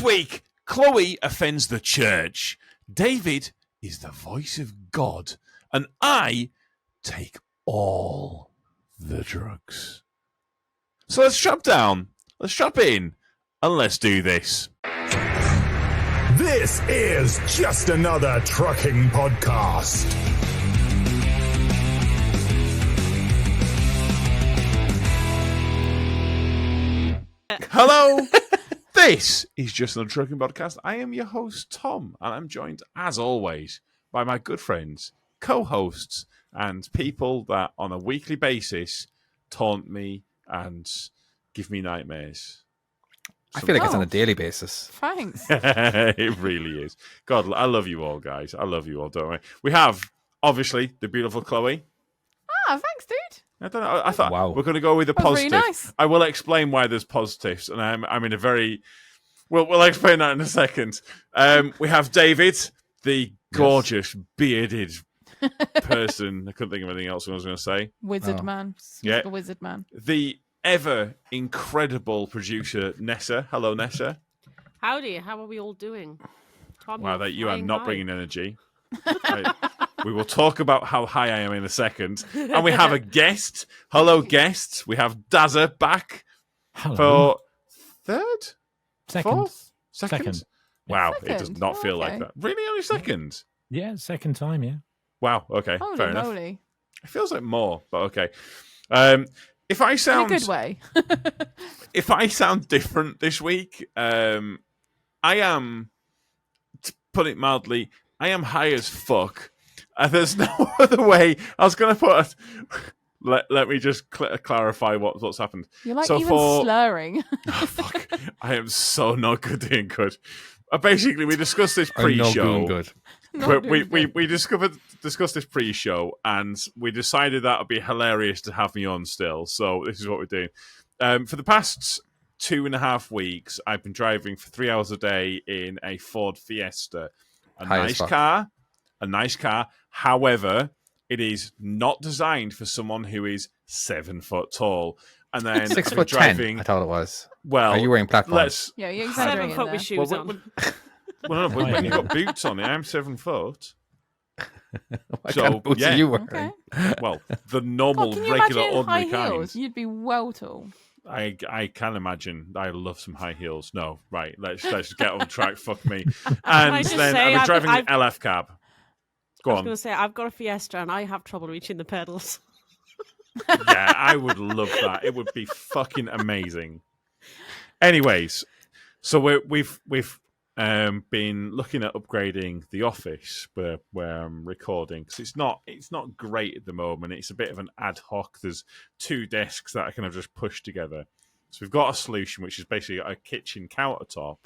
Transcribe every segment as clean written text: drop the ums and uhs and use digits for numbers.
week, Chloe offends the church. David is the voice of God. And I take all the drugs. So let's strap down, let's strap in, and let's do this. This is just another trucking podcast. Hello, this is just another trucking podcast. I am your host, Tom, and I'm joined, as always, by my good friends, co-hosts, and people that on a weekly basis taunt me and give me nightmares. I feel like it's on a daily basis. Thanks. It really is. God, I love you all, guys. I love you all, don't I? We have, obviously, the beautiful Chloe. Thanks, dude. I don't know. I thought Wow. we're going to go with the That was positive. really nice. I will explain why there's positives, and I'm in a very... We'll explain that in a second. We have David, the gorgeous, bearded person. I couldn't think of anything else I was going to say. Wizard man. Yeah. Like a wizard man. The ever incredible producer, Nessa. Hello, Nessa. Howdy, how are we all doing? Tom, Wow, you're that you are flying not high. bringing energy. Right. We will talk about how high I am in a second. And we have a guest. Hello, guests. We have Dazza back Hello. for third? Second. Fourth? Second? Wow, it does Second? not Oh, feel like okay. that. Really, only second? Yeah, second time, yeah. Wow, okay, Holy fair enough. moly. It feels like more, but okay. If I In a sound good way. if I sound different this week, I am, to put it mildly, I am high as fuck. And there's no other way. I was going to put... Let me just clarify what's happened. You're like So even for- slurring. Oh, fuck. I am so not good doing good. Basically, we discussed this I'm not pre-show. doing good. Not We doing good. discussed this pre-show, and we decided that would be hilarious to have me on still. So this is what we're doing. For the past 2.5 weeks, I've been driving for 3 hours a day in a Ford Fiesta, High as fuck. a nice car. However, it is not designed for someone who is 7 foot tall. And then 6 I've been foot driving. 10, I thought it was. Well, Are you wearing platforms? let's. Yeah, you're 7 exaggerating foot there. with shoes Well, on. Well, no, when you've got boots on it, I'm 7 foot. What So, kind of boots yeah. are you wearing? Okay. Well, the normal, God, can you regular, imagine ordinary high kind. heels? You'd be well tall. I can imagine. I love some high heels. No, right. Let's get on track. Fuck me. And I just then say, I've been I've- driving I've- an LF cab. Go I was on. going to say, I've got a Fiesta and I have trouble reaching the pedals. Yeah, I would love that. It would be fucking amazing. Anyways, so we've been looking at upgrading the office where I'm recording, because it's not great at the moment. It's a bit of an ad hoc. There's 2 desks that I kind of just push together. So we've got a solution which is basically a kitchen countertop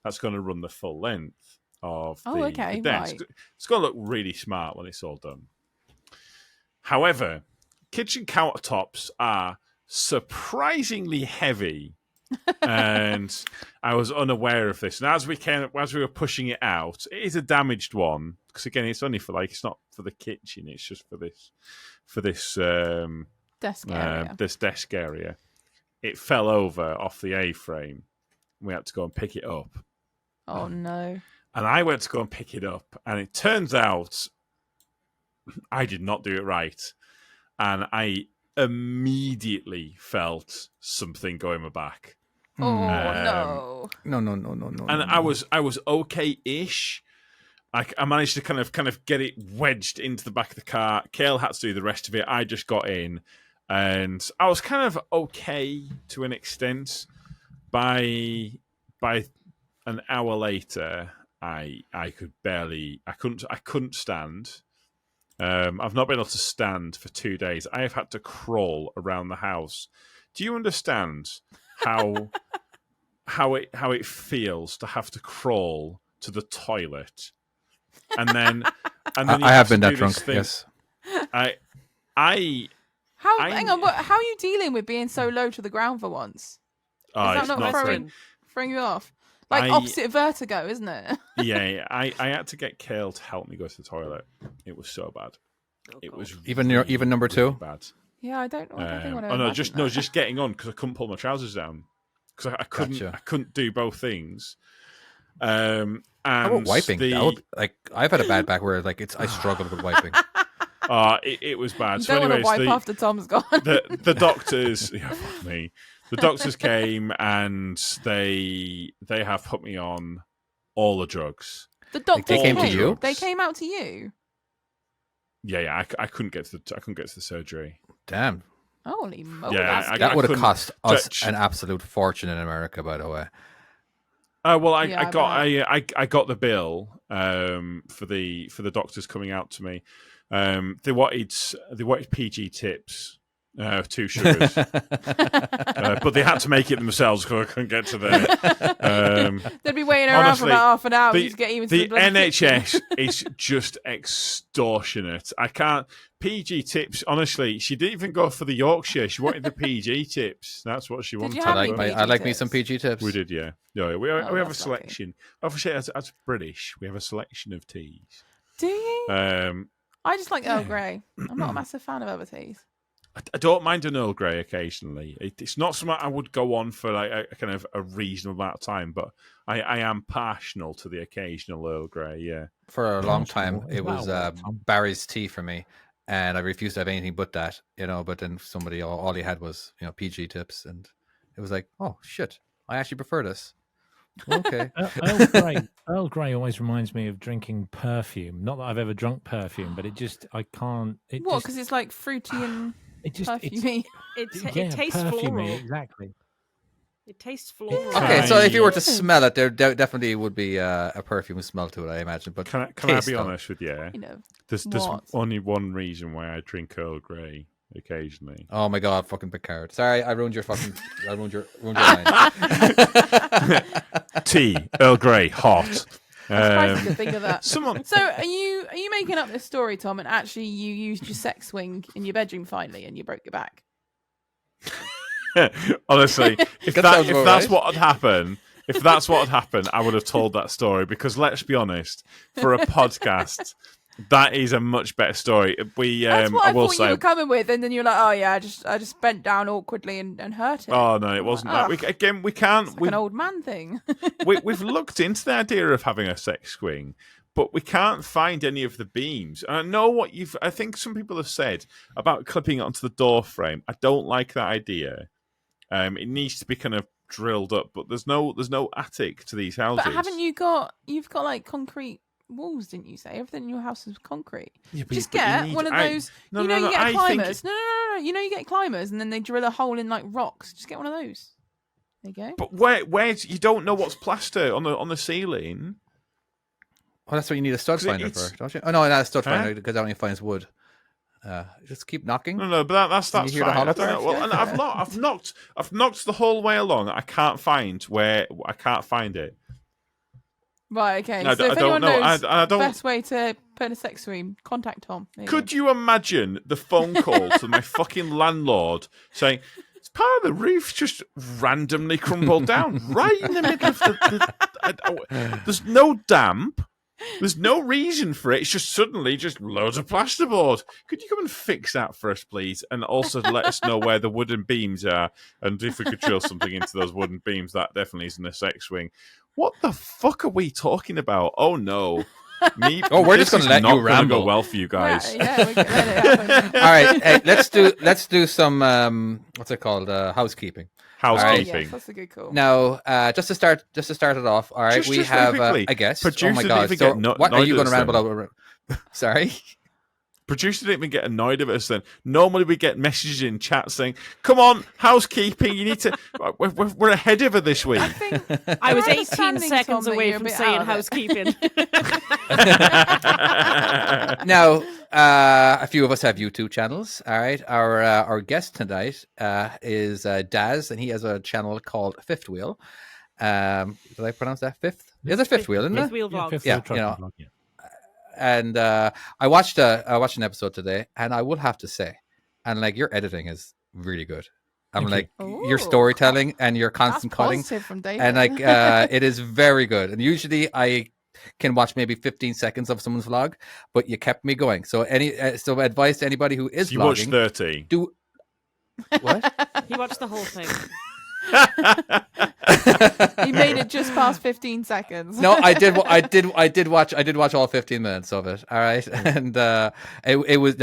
that's going to run the full length of Oh, the okay, desk. right. It's going to look really smart when it's all done. However, kitchen countertops are surprisingly heavy. And I was unaware of this. And as we were pushing it out, it is a damaged one, because again, it's only for it's not for the kitchen. It's just for this Desk area. this desk area. It fell over off the A-frame. We had to go and pick it up. Oh, no. And I went to go and pick it up, and it turns out I did not do it right, and I immediately felt something go in my back. Oh, no. No. And I was okay-ish. I managed to kind of get it wedged into the back of the car. Kale had to do the rest of it. I just got in, and I was kind of okay to an extent. By an hour later, I couldn't stand. I've not been able to stand for 2 days. I have had to crawl around the house. Do you understand how it feels to have to crawl to the toilet, and then you I have to been that do drunk, this thing? yes. I Hang on, how are you dealing with being so low to the ground for once? oh, Is that it's not not great. throwing you off? Like opposite of vertigo, isn't it? Yeah, I had to get Kale to help me go to the toilet. It was so bad. It was Even really, number 2? really bad. Yeah, I don't think I want to. Oh no, just getting on, because I couldn't pull my trousers down, because I couldn't Gotcha. I couldn't do both things. And How about wiping? That would, like, I've had a bad back where like I struggled with wiping. It was bad. You So, don't want to anyways, wipe after Tom's gone. the doctors, yeah, fuck me. The doctors came and they have put me on all the drugs. The doctors they came to you? They came out to you. Yeah. I couldn't get to the surgery. Damn. Holy moly! Yeah, That would have couldn't cost us touch- an absolute fortune in America, by the way. Well, I Yeah, got the bill for the doctors coming out to me. They wanted PG tips, 2 sugars, but they had to make it themselves because I couldn't get to there. They'd be waiting around honestly, for about half an hour the, just to get even to the the bloody NHS is just extortionate. I can't. PG tips, honestly, she didn't even go for the Yorkshire. She wanted the PG tips. That's what she wanted. you I have like any my, PG I like me tips? some PG tips. We did, yeah. No, we have a that's lucky. selection. Obviously, as British, we have a selection of teas. Do you? I just like Earl Grey. I'm not a massive fan of other teas. I don't mind an Earl Grey occasionally. It's not something I would go on for like a kind of a reasonable amount of time, but I am partial to the occasional Earl Grey. Yeah, For a long Gosh, time, what it is was that one? Barry's tea for me, and I refused to have anything but that. But then somebody all he had was PG tips, and it was like, oh shit, I actually prefer this. Okay. Earl Grey always reminds me of drinking perfume. Not that I've ever drunk perfume, but I can't. What? Because it's like fruity and perfumey. It tastes perfumey, floral. exactly. It tastes floral. Okay, so if you were to Yes. smell it, there definitely would be a perfume smell to it, I imagine. But can I taste, be though. honest with you? You know. There's What? only one reason why I drink Earl Grey occasionally. Oh my god, fucking Picard! Sorry, I ruined your line. Tea, Earl Grey, hot. I'm surprised you could think of that. Someone. So are you making up this story, Tom, and actually you used your sex swing in your bedroom finally and you broke your back? Honestly, if That sounds that's about right. what had happened, if that's what had happened, I would have told that story. Because let's be honest, for a podcast, that is a much better story. That's what I will thought say. you were coming with, and then you're like, oh yeah, I just bent down awkwardly and hurt it. Oh no, it wasn't that. We can't. It's like an old man thing. We've looked into the idea of having a sex swing, but we can't find any of the beams. And I know what I think some people have said about clipping it onto the door frame. I don't like that idea. It needs to be kind of drilled up, but there's no attic to these houses. But you've got like concrete walls, didn't you say? Everything in your house is concrete. Yeah, Just get one of those. No, you no, no, get I climbers. think- No. You know you get climbers, and then they drill a hole in like rocks. Just get one of those. There you go. But where you don't know what's plaster on the ceiling. Well, that's what you need a stud 'Cause finder it's- for, don't you? Oh no, not a stud Huh? finder because that only finds wood. Just keep knocking. No, but that's Can you hear the fine. hollow I don't know. part? Well, and I've knocked the whole way along. I can't find it. Right. Okay. I So if don't anyone know. knows I the don't. best way to put in a sex swing, contact Tom. There you Could go. you imagine the phone call to my fucking landlord saying, "It's part of the roof just randomly crumbled down right in the middle of there's no damp. There's no reason for it. It's just suddenly just loads of plasterboard. Could you come and fix that for us, please? And also let us know where the wooden beams are, and if we could drill something into those wooden beams, that definitely isn't a sex swing. What the fuck are we talking about? Oh no." Oh, we're just this gonna is let not you gonna ramble. go well for you guys. Yeah, we can let it happen. All right, hey, let's do some what's it called? Housekeeping. Oh, Housekeeping. yes, that's a good call. Now, just to start it off. All right, Just we very have quickly, a guest. producer Oh my didn't god! even So get no- what are you annoyed going at to us ramble over? Sorry. Producer didn't even get annoyed at us then. Normally we get messages in chat saying, "Come on, housekeeping, you need to." We're ahead of her this week. I think I was You're 18 understanding, seconds Tom, that away you're a from bit saying out of it. housekeeping. Now, a few of us have YouTube channels. All right, our guest tonight is Daz, and he has a channel called Fifth Wheel. Did I pronounce that fifth? Is it Fifth Wheel? Isn't Fifth it? wheel vlog. Fifth Yeah, Wheel Trucking you know, Vlog, yeah. And I watched an episode today, and I would have to say, and like your editing is really good. I'm Thank like you. your Ooh, storytelling and your that's constant cutting, positive from David. and like it is very good. And usually I can watch maybe 15 seconds of someone's vlog, but you kept me going. So so advice to anybody who is You watched vlogging: 30. do what? He watched the whole thing. He made it just past 15 seconds. No, I did watch all 15 minutes of it. All right, and it was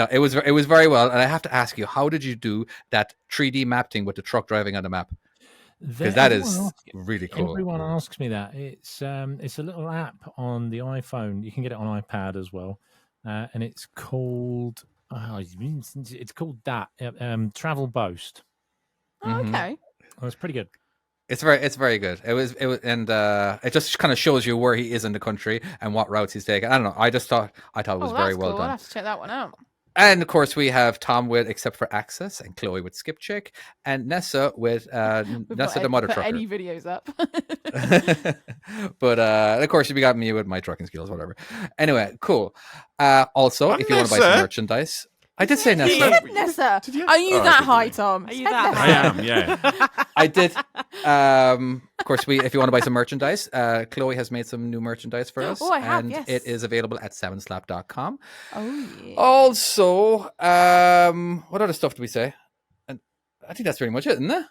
very well. And I have to ask you, how did you do that 3D mapping with the truck driving on the map? Because that is really cool. Everyone asks me that. It's a little app on the iPhone. You can get it on iPad as well, and it's called that Travel Boast. Oh, okay. Oh, it's pretty good. It's very good. It was, and it just kind of shows you where he is in the country and what routes he's taking. I don't know. I thought it was very well cool. done. I'll have to check that one out. And of course, we have Tom with Except for Access, and Chloe with Skip Chick, and Nessa with Nessa the Mother put Trucker. any videos up. But of course, we got me with my trucking skills, whatever. Anyway, cool. Also, if you want to buy some merchandise, I did say Nessa. You said Nessa. Are you that high, Tom? Are you that I am, yeah. I did. Of course, if you want to buy some merchandise, Chloe has made some new merchandise for us. Oh, I have, and yes. it is available at sevenslap.com. Oh, yeah. Also, what other stuff do we say? And I think that's pretty much it, isn't it?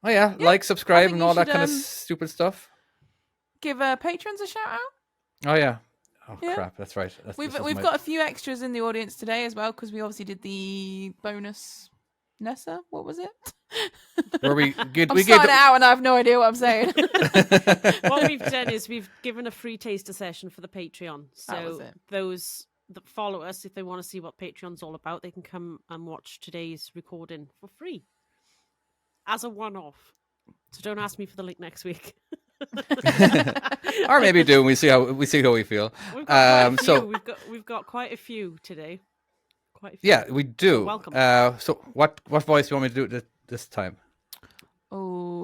Oh, yeah. Like, subscribe, and all that kind of stupid stuff. Give patrons a shout out. Oh, yeah. Oh, Yeah. crap. That's right. We've got a few extras in the audience today as well, because we obviously did the bonus Nessa. What was it? Where we I'm starting out and I have no idea what I'm saying. What we've done is we've given a free taster session for the Patreon. That was So it. those that follow us, if they want to see what Patreon's all about, they can come and watch today's recording for free as a one-off. So don't ask me for the link next week. Or maybe do, and we see how we feel. We've got quite a few. So we've got quite a few today. Quite a few. yeah, we do. Welcome. So what voice do you want me to do this time? Oh,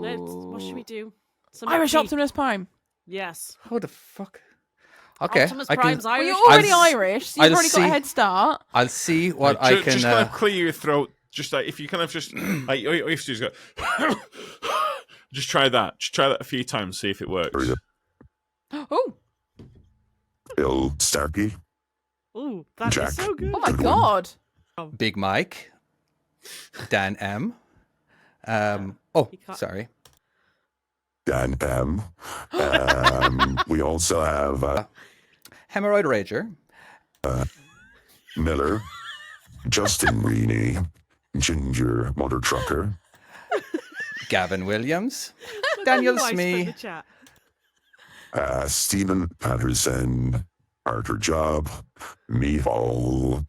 What should we do? Some Irish upbeat- Optimus Prime. Yes. How the fuck? Okay, Optimus I can. Prime's Well, Irish. you're already I'll s- Irish, so you've I'll already got a see. head start. I'll see what I can. Just kind of clear your throat. Just like if you kind of just like all you have to do is go. Just try that. Just try that a few times. See if it works. Oh, Bill Starkey. Ooh, that Jack. is so good. oh my God. Big Mike, Dan M. Oh, You can't- sorry. Dan M. We also have Hemorrhoid Rager, Miller, Justin Reaney, Ginger Mother Trucker, Gavin Williams, Look Daniel at the voice put in the Smee, chat. Stephen Patterson, Arthur Job, Meatball,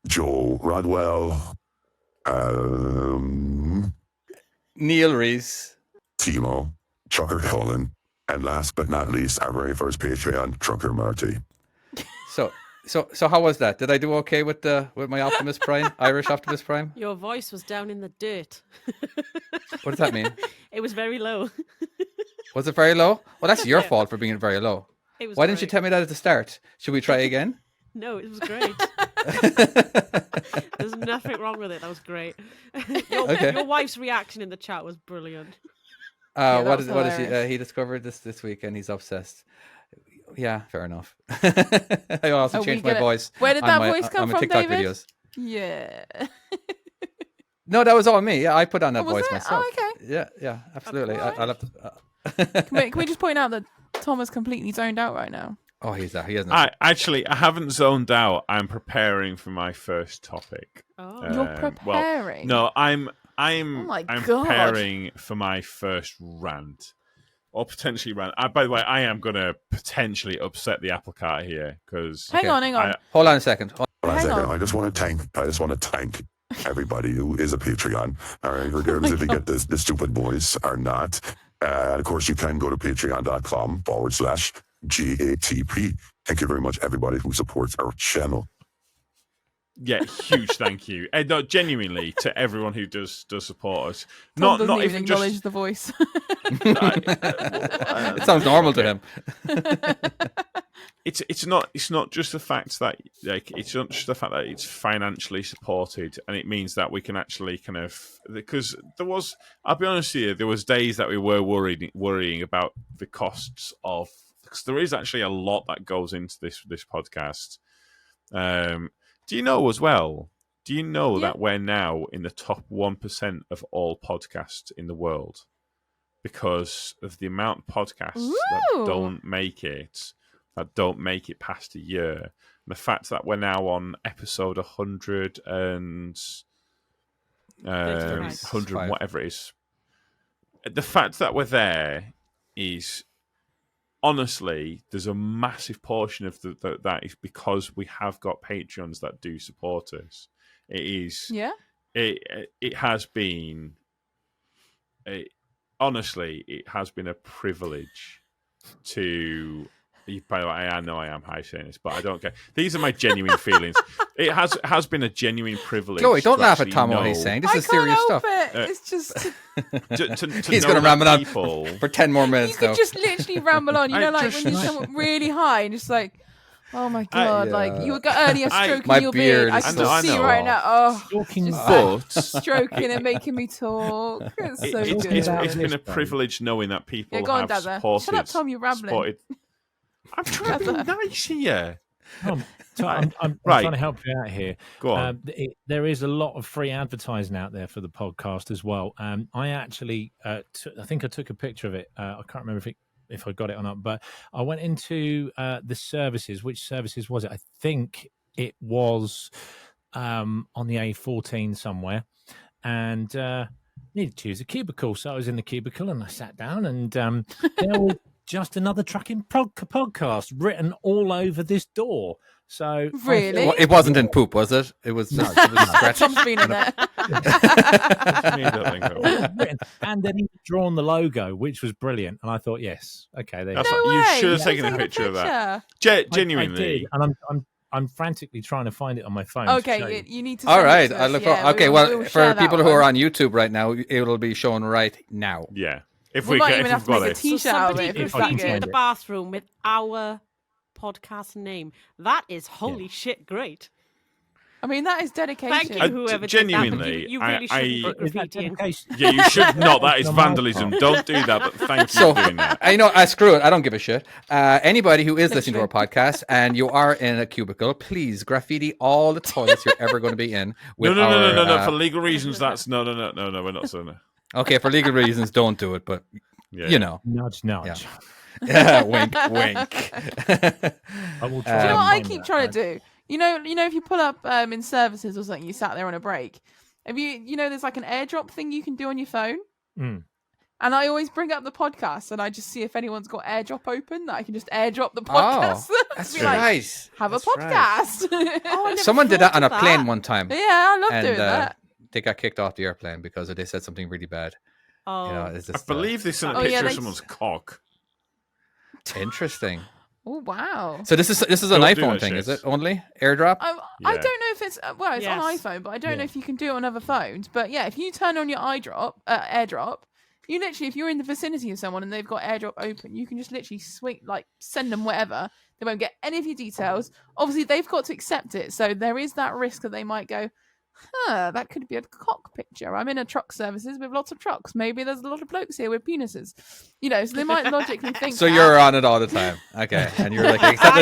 Joe Rodwell, Neil Reese. Timo, Trucker Cullen, and last but not least, our very first Patreon, Trucker Marty. So how was that? Did I do okay with my Optimus Prime, Irish Optimus Prime? Your voice was down in the dirt. What does that mean? It was very low. Was it very low? Well, that's your fault for being very low. It was Why didn't you great. tell me that at the start? Should we try again? No, it was great. There's nothing wrong with it. That was great. Okay. Your wife's reaction in the chat was brilliant. that What was is he? hilarious. He discovered this week and he's obsessed. Yeah, fair enough. I also Are we changed my gonna- voice. Where did on that my- voice come on my from, TikTok David? videos. Yeah. No, that was all me. Yeah, I put on that Oh, was voice it? myself. Oh, okay. Yeah, absolutely. Alright. I'll have to. Can we just point out that Tom is completely zoned out right now? Oh, he hasn't. I haven't zoned out. I'm preparing for my first topic. Oh, You're Well, preparing. no, I'm my I'm God. preparing for my first rant, or potentially rant. By the way, I am going to potentially upset the apple cart here because Hang on. Hold on a second. Hang on. I just want to thank everybody who is a Patreon. All right, regardless if you get the stupid voice or not. Of course, you can go to patreon.com/GATP. Thank you very much, everybody who supports our channel. yeah, huge thank you. No, genuinely to everyone who does support us. Tom doesn't not even even acknowledge just the voice. It sounds normal to him. it's not just the fact that it's not just the fact that it's financially supported, and it means that we can actually kind of, because I'll be honest with you, there was days that we were worrying about the costs of, because there is actually a lot that goes into this podcast. Do you know as well? Yeah. That we're now in the top 1% of all podcasts in the world? because of the amount of podcasts Ooh. that don't make it past a year. And the fact that we're now on episode 100 and 100 whatever it is. The fact that we're there is, honestly, there's a massive portion of that is because we have got Patreons that do support us. It is, it has been, honestly, it has been a privilege to. By the way, I know I am high saying this, but I don't care. These are my genuine feelings. It has been a genuine privilege. Chloe, don't laugh at actually Tom know, what he's saying. This I is can't serious help stuff. it. It's just to He's know going to that ramble on people, for 10 more minutes, you could though. just literally ramble on. You know, like just- when you're someone really high and just like, oh my god, like yeah. you got earning a stroke My in your beard beard. I is can so just see know. right now. Oh, Talking just about- but stroking and making me talk. It's so it's good. about been a this, privilege knowing that people Yeah, go on, have Dazza. supported. Shut up, Tom, you're rambling. supported- I'm trying to be nice here. Tom, I'm Right. trying to help you out here. Go on. There is a lot of free advertising out there for the podcast as well. I actually, I think I took a picture of it. I can't remember if I got it or not, but I went into the services. Which services was it? I think it was on the A14 somewhere, and needed to choose a cubicle. So I was in the cubicle and I sat down, and there was just another trucking podcast written all over this door. So Really? Well, it wasn't in poop, was it? It was just it was scratched. Tom's been in there. Just me, I don't think so. written, and then he drawn the logo, which was brilliant. And I thought, yes, okay, there you That's go. No You way. should have You taken a taken picture of that. I Genuinely. did, and I'm frantically trying to find it on my phone. to show Okay, you. you need to. All send it right. to I us. look Yeah, for, okay, we'll well, share for that people who one. are on YouTube right now, it'll be shown right now. Yeah. If We we might can, even if have we've to got make a it. t-shirt So out of somebody it. could If I can feature find the it. bathroom with our podcast name. That is holy shit great. I mean, that is dedication. Thank you, whoever did that. But genuinely, you really I- shouldn't put Is that graffiti in. dedication? Yeah, you should not. That is On my vandalism. part. Don't do that, but thank you So, for doing that. I know, screw it. I don't give a shit. Anybody who is listening to our podcast and you are in a cubicle, please graffiti all the toilets you're ever going to be in. No, With no. our, For legal reasons, that's no. We're not saying that. Okay, for legal reasons, don't do it. But Yeah. you know, Nudge, nudge. wink, wink. I will try. Do you know and what I find keep that. trying to do? You know, if you pull up in services or something, you sat there on a break. Have you know, there's like an airdrop thing you can do on your phone. Mm. And I always bring up the podcast, and I just see if anyone's got airdrop open that I can just airdrop the podcast. That's Be like, right. have That's a right. podcast. Oh, I never Someone did that thought on a of plane that. one time, Yeah, I love and doing that. they got kicked off the airplane because they said something really bad. Oh, You know, it's I just believe this is a Oh, picture yeah, of they- someone's cock. interesting. Oh wow. So this is an Don't do iPhone that thing, shit. is it only airdrop? I Yeah. don't know if it's well, it's on Yes. iPhone, but I don't know Yeah. if you can do it on other phones. But yeah, if you turn on your AirDrop, you literally, if you're in the vicinity of someone and they've got AirDrop open, you can just literally send them whatever. They won't get any of your details. Obviously, they've got to accept it, so there is that risk that they might go, that could be a cock picture. I'm in a truck services with lots of trucks. Maybe there's a lot of blokes here with penises. You know, so they might logically think. So that. you're on it all the time. Okay. And you're like, accept.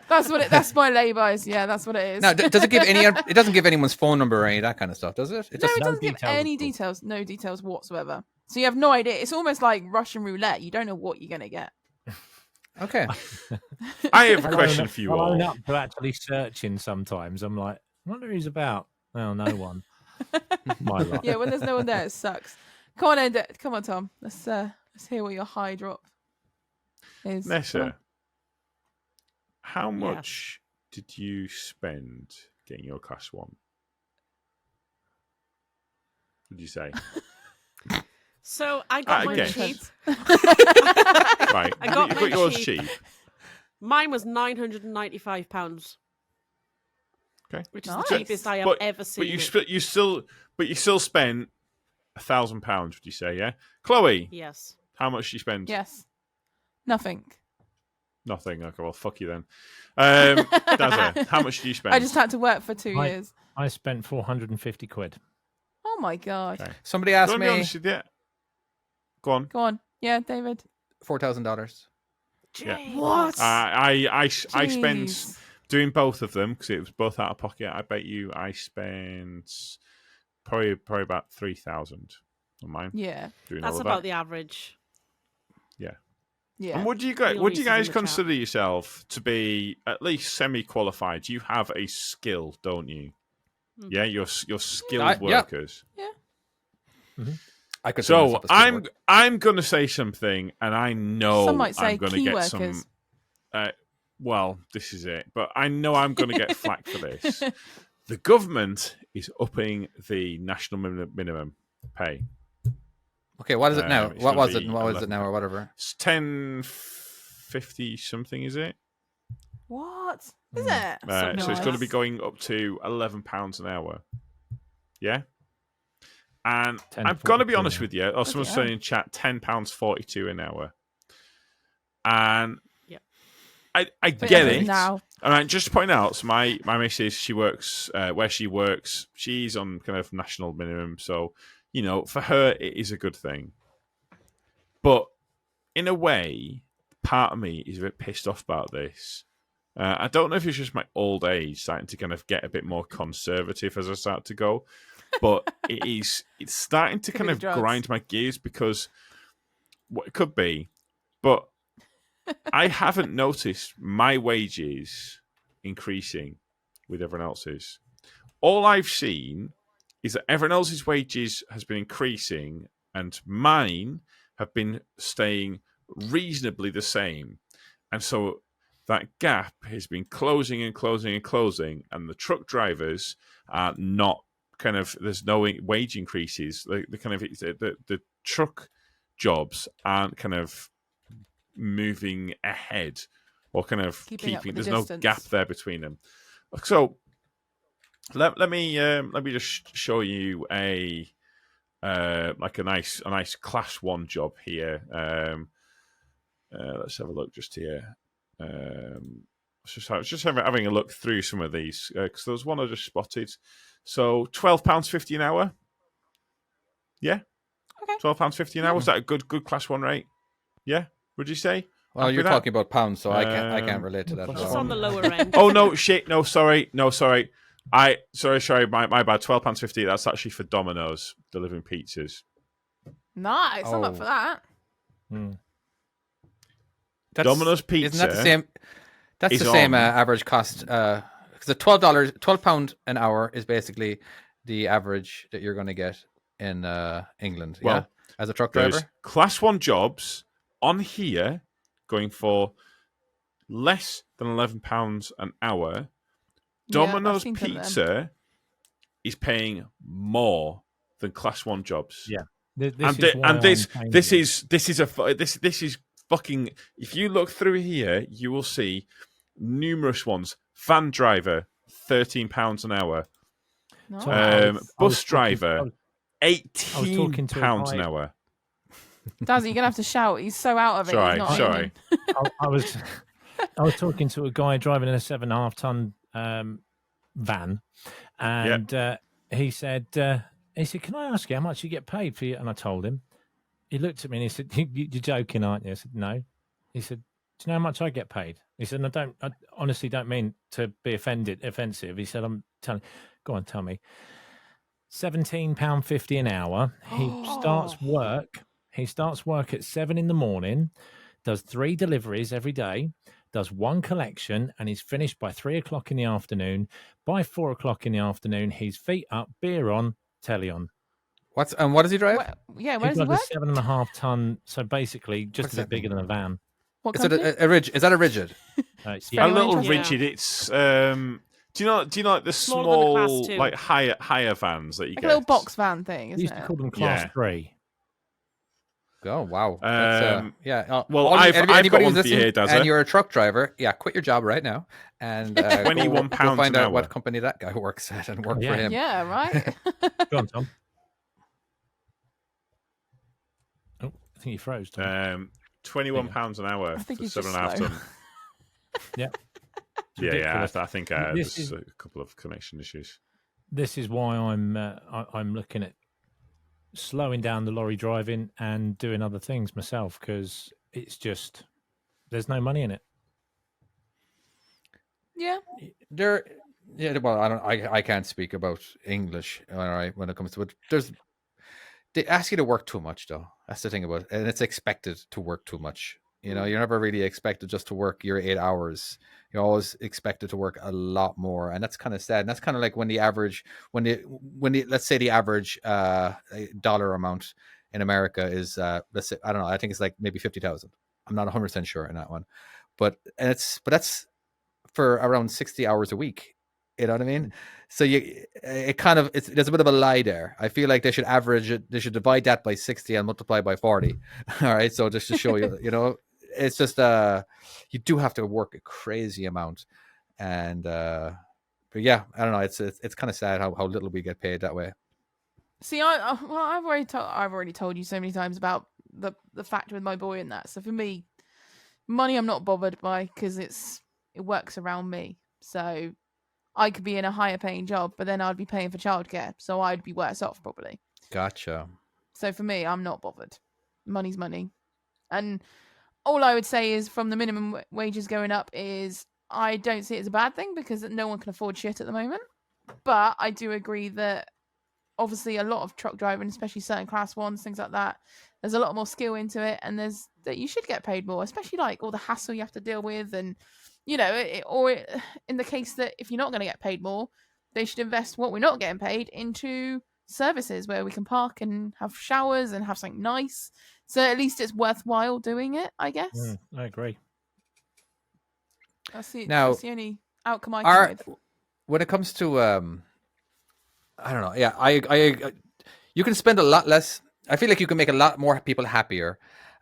That's my laybys. Yeah, that's what it is. Now, does it give it doesn't give anyone's phone number or any of that kind of stuff, does it? It No, just, it No doesn't give details any at all. details. No details whatsoever. So you have no idea. It's almost like Russian roulette. You don't know what you're going to get. okay. I have a I'll question own- for you I'll all. own up to actually searching sometimes. I'm like, I wonder who's about. Well, no one. My luck. Yeah, when there's no one there, it sucks. Come on, come on, Tom. Let's hear what your high drop is. Come on. Nessa, how much did you spend getting your class one? What did you say? So I got mine guess. cheap. Right, I got you got mine yours cheap. cheap. Mine was £995. Okay, Which is Nice. the cheapest I have but ever seen. you still spent £1,000. Would you say? Yeah, Chloe, Yes. how much did you spend? Yes. Nothing. Nothing. Okay, well, fuck you then. Dazza, how much did you spend? I just had to work for 2 years. I spent 450 quid. Oh my god. Okay. Somebody Do asked you want to be me honest with you? Go on. Go on. Yeah, David. $4,000. Yeah. Jeez. What? I spent Jeez. doing both of them because it was both out of pocket. I bet you I spent probably about 3,000. on mine. Yeah. Doing That's all of about that. the average. Yeah. And would you Real guys users in the chat. consider yourself to be at least semi-qualified? You have a skill, don't you? Mhm. Yeah, you're skilled Yeah. workers. I consider So myself a skilled worker. I'm going to say something, and I know Some might say I'm going to key get workers. some. Well, this is it, but I know I'm going to get flack for this. The government is upping the national minimum pay. Okay, what is it now? It's What gonna was it? be And what was it 11 now, or whatever? It's 10.50 something, is it? What is it? Something So it's going to be nice. going up to £11 an hour. Yeah. And 10 I'm going to be 42 honest now. with you. Or someone's hell. saying in chat, £10.42 an hour. And Yep. I But get it is it. now. All right, just to point out, so my missus, she works where she works. She's on kind of national minimum, so for her it is a good thing. But in a way, part of me is a bit pissed off about this. I don't know if it's just my old age starting to kind of get a bit more conservative as I start to go, but it's starting to Could kind be of the drugs. grind my gears because what it could be, but I haven't noticed my wages increasing with everyone else's. All I've seen is that everyone else's wages has been increasing and mine have been staying reasonably the same. And so that gap has been closing and closing and closing, and the truck drivers are not kind of, there's no wage increases. The kind of the truck jobs aren't kind of moving ahead or kind of Keeping up with the there's no distance. gap there between them. So let me just show you a like a nice class 1 job here. Let's have a look just here. Just having a look through some of these because there was one I just spotted. So £12.50 an hour. Yeah, Okay. £12.50 an hour. Was that a good class 1 rate? Yeah, would you say? Well, Happy you're with that? talking about pounds, so I can't relate to that. It's at It's all. on the lower end. Oh no, shit! No, sorry. Sorry. My bad. £12.50. That's actually for Domino's delivering pizzas. Nice. I'm up Oh. for that. Mm. Domino's pizza. Isn't that the same? That's is the same on- average cost. Because the £12 an hour is basically the average that you're going to get in England. Well, yeah, as a truck There's driver. class 1 jobs on here going for less than £11 an hour. Yeah, I've Domino's seen some of them. pizza is paying more than class 1 jobs. Yeah. This And is why this I'm this changing. this is fucking. If you look through here, you will see numerous ones. Van driver, £13 an hour. Nice. So I was Bus talking- driver, talking to a £18 an guy- hour. Dazzy, you're gonna have to shout. He's so out of it. Sorry, he's not sorry. aiming. I was talking to a guy driving in a 7.5 ton van, and he said, "Can I ask you how much you get paid for you?" And I told him. He looked at me and he said, "You're joking, aren't you?" I said, "No." He said, "Do you know how much I get paid?" He said, I honestly don't mean to be offensive." He said, "I'm telling. Go on, tell me. £17.50 an hour. He starts work. He starts work at 7 a.m, does 3 deliveries every day, does 1 collection, and he's finished by 3 o'clock in the afternoon. By 4 o'clock in the afternoon, he's feet up, beer on, telly on. What does he drive? Where He does he drives work? a 7.5 ton, so basically just What's a bit that bigger than a van. What Is it company? a rigid? Is that a rigid? Yeah. A Anyone little interested? rigid. It's do you know like the Smaller than a class small 2. like higher vans that you Like get? a little box van thing, We isn't used to it? call them class Yeah. 3. Oh wow! That's, yeah. well, I've got one for you here, Dazza. and you're a truck driver. Yeah, quit your job right now and £21 go find an out hour. what company that guy works at and work Yeah. for him. Yeah, right. Go on, Tom. Oh, I think you froze, Tom. £21 an hour I think for he's just 7.5 slow. ton. Yeah. Yeah, Ridiculous. I think This there's is- a couple of connection issues. This is why I'm looking at slowing down the lorry driving and doing other things myself, because it's just there's no money in it. Yeah. There, yeah. Well, I can't speak about English. All right, when it comes to it, they ask you to work too much, though. That's the thing about it. And it's expected to work too much. You know, you're never really expected just to work your 8 hours. You're always expected to work a lot more, and that's kind of sad. And that's kind of like when let's say the average dollar amount in America is let's say, I don't know, I think it's like maybe 50,000. I'm not 100% sure in that one, but that's for around 60 hours a week. You know what I mean? So there's a bit of a lie there. I feel like they should average it. They should divide that by 60 and multiply by 40. All right. So just to show you, it's just you do have to work a crazy amount, and but yeah, I don't know. It's kind of sad how little we get paid that way. See, I've already told you so many times about the fact with my boy and that. So for me, money I'm not bothered by because it works around me. So I could be in a higher paying job, but then I'd be paying for childcare, so I'd be worse off probably. Gotcha. So for me, I'm not bothered. Money's money, and all I would say is from the minimum wages going up is I don't see it as a bad thing because no one can afford shit at the moment. But I do agree that obviously a lot of truck driving, especially certain class ones, things like that, there's a lot more skill into it, and that you should get paid more, especially like all the hassle you have to deal with, and in the case that if you're not going to get paid more, they should invest what we're not getting paid into services where we can park and have showers and have something nice. So at least it's worthwhile doing it, I guess. I agree. That's the only outcome I come with. When it comes to I don't know. Yeah, I you can spend a lot less. I feel like you can make a lot more people happier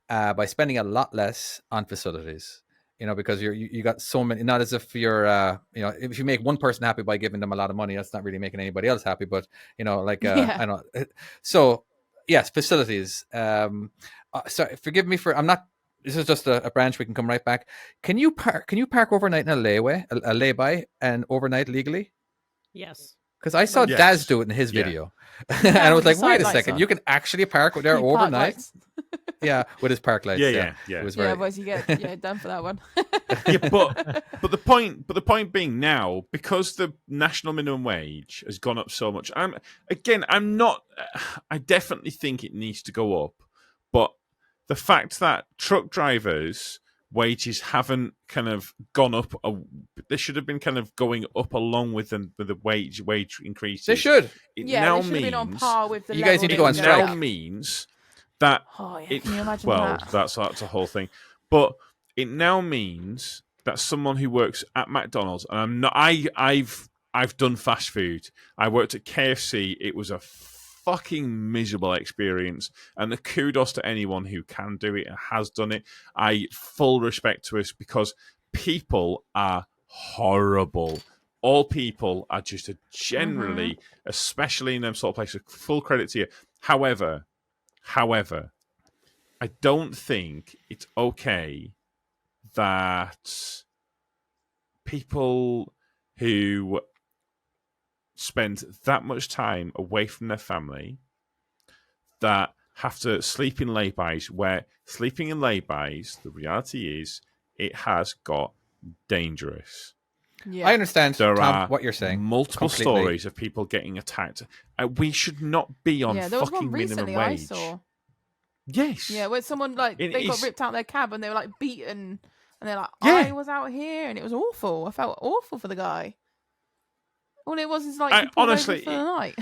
by spending a lot less on facilities. Because you got so many. Not as if you're if you make one person happy by giving them a lot of money, that's not really making anybody else happy. But I don't know. So yes, facilities. Sorry, forgive me for I'm not. This is just a branch. We can come right back. Can you park overnight in a lay-by, and overnight legally? Yes. Because I saw Daz do it in his video, and I was like, "Wait a second, you can actually park there overnight." Yeah, with his park lights. Yeah. It was very... otherwise you get done for that one. but the point being now, because the national minimum wage has gone up so much. I definitely think it needs to go up, but the fact that truck drivers' wages haven't kind of gone up, they should have been kind of going up along with the wage increases. They should. They should have been on par with the. You guys need to go on strike. It now means that can you imagine that? That's a whole thing. But it now means that someone who works at McDonald's, and I'm not. I've done fast food. I worked at KFC. It was a fucking miserable experience, and the kudos to anyone who can do it and has done it. I full respect to us because people are horrible. All people are just generally, especially in them sort of places. Full credit to you. However, I don't think it's okay that people who spend that much time away from their family that have to sleep in lay-bys, where sleeping in lay-bys, the reality is it has got dangerous. I understand, there Tom, are what you're saying. Multiple completely. stories of people getting attacked. We should not be on there was fucking one recently minimum I wage. saw. Yes. Yeah, where someone they got ripped out of their cab and they were like beaten, and they're like, Yeah. I was out here and it was awful. I felt awful for the guy. All it was is like he pulled over for the night.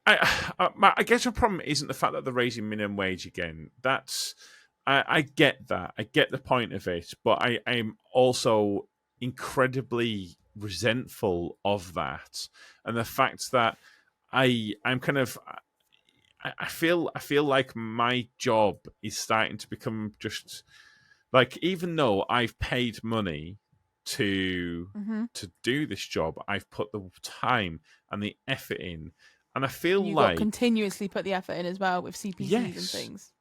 I guess the problem isn't the fact that they're raising minimum wage again. I get that. I get the point of it, but I'm also incredibly resentful of that, and the fact that I'm kind of. I feel like my job is starting to become just like, even though I've paid money to do this job, I've put the time and the effort in, and I feel you like got continuously put the effort in as well with CPCs and things.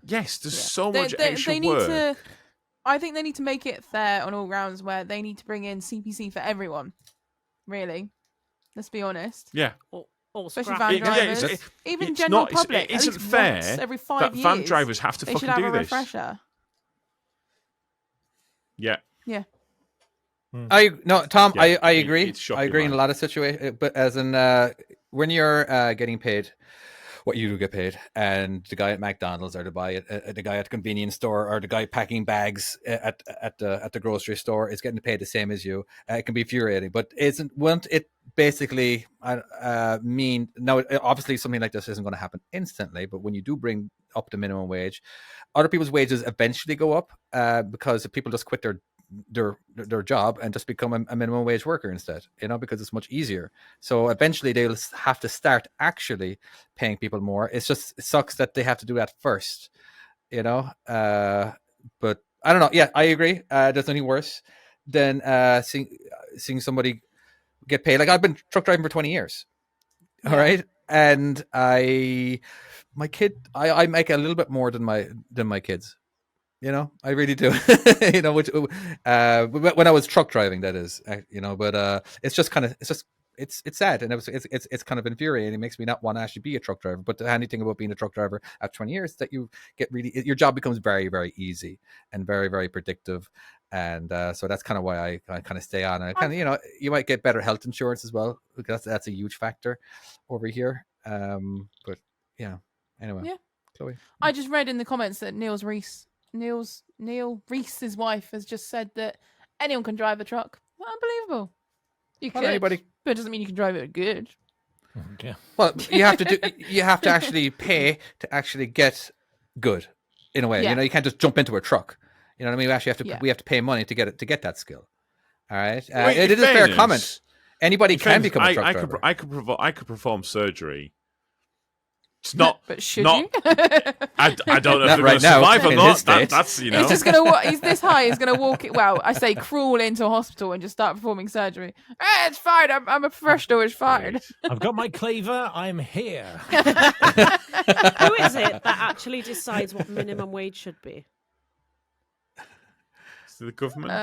Yes, there's so much extra they work. Need to, I think they need to make it fair on all rounds, where they need to bring in CPC for everyone. Really, let's be honest. Yeah. Especially van drivers, even general public. It isn't fair every 5 that years, van drivers have to they fucking should have do a this. refresher. Yeah. Tom, I agree. It's I agree in a lot of situations, but as in when you're getting paid, what you do get paid, and the guy at McDonald's or the guy at the convenience store or the guy packing bags at the grocery store is getting paid the same as you. It can be infuriating, but won't it basically mean now? Obviously, something like this isn't going to happen instantly, but when you do bring up the minimum wage, other people's wages eventually go up because if people just quit their job and just become a minimum wage worker instead, because it's much easier. So eventually they'll have to start actually paying people more. It sucks that they have to do that first, but I don't know. Yeah, I agree. There's nothing worse than seeing somebody get paid. Like, I've been truck driving for 20 years. All right. And I make a little bit more than my kids. I really do. Which when I was truck driving, that is, but it's just kind of, it's sad, and it's kind of infuriating. It makes me not want to actually be a truck driver. But the handy thing about being a truck driver after 20 years is that you get your job becomes very, very easy and very, very predictive. And so that's kind of why I kind of stay on. And kind of, you might get better health insurance as well, because that's a huge factor over here. But yeah, anyway. Yeah. Chloe. I just read in the comments that Neil Reese's wife has just said that anyone can drive a truck. Unbelievable. You could, anybody, but it doesn't mean you can drive it good. Yeah. Well, you have to actually pay to actually get good, in a way. Yeah. You can't just jump into a truck. You know what I mean? We actually have to pay money to get that skill. All right. It is a fair comment. Anybody can become a truck driver. I could perform surgery. It's not. But should not, you? I don't know if Not you're right going to survive now, or in not. his state. That's He's just gonna. He's this high. He's gonna walk it. Well, I say crawl into a hospital and just start performing surgery. It's fine. I'm a professional. It's fine. I've got my cleaver. I'm here. Who is it that actually decides what minimum wage should be? Is it the government?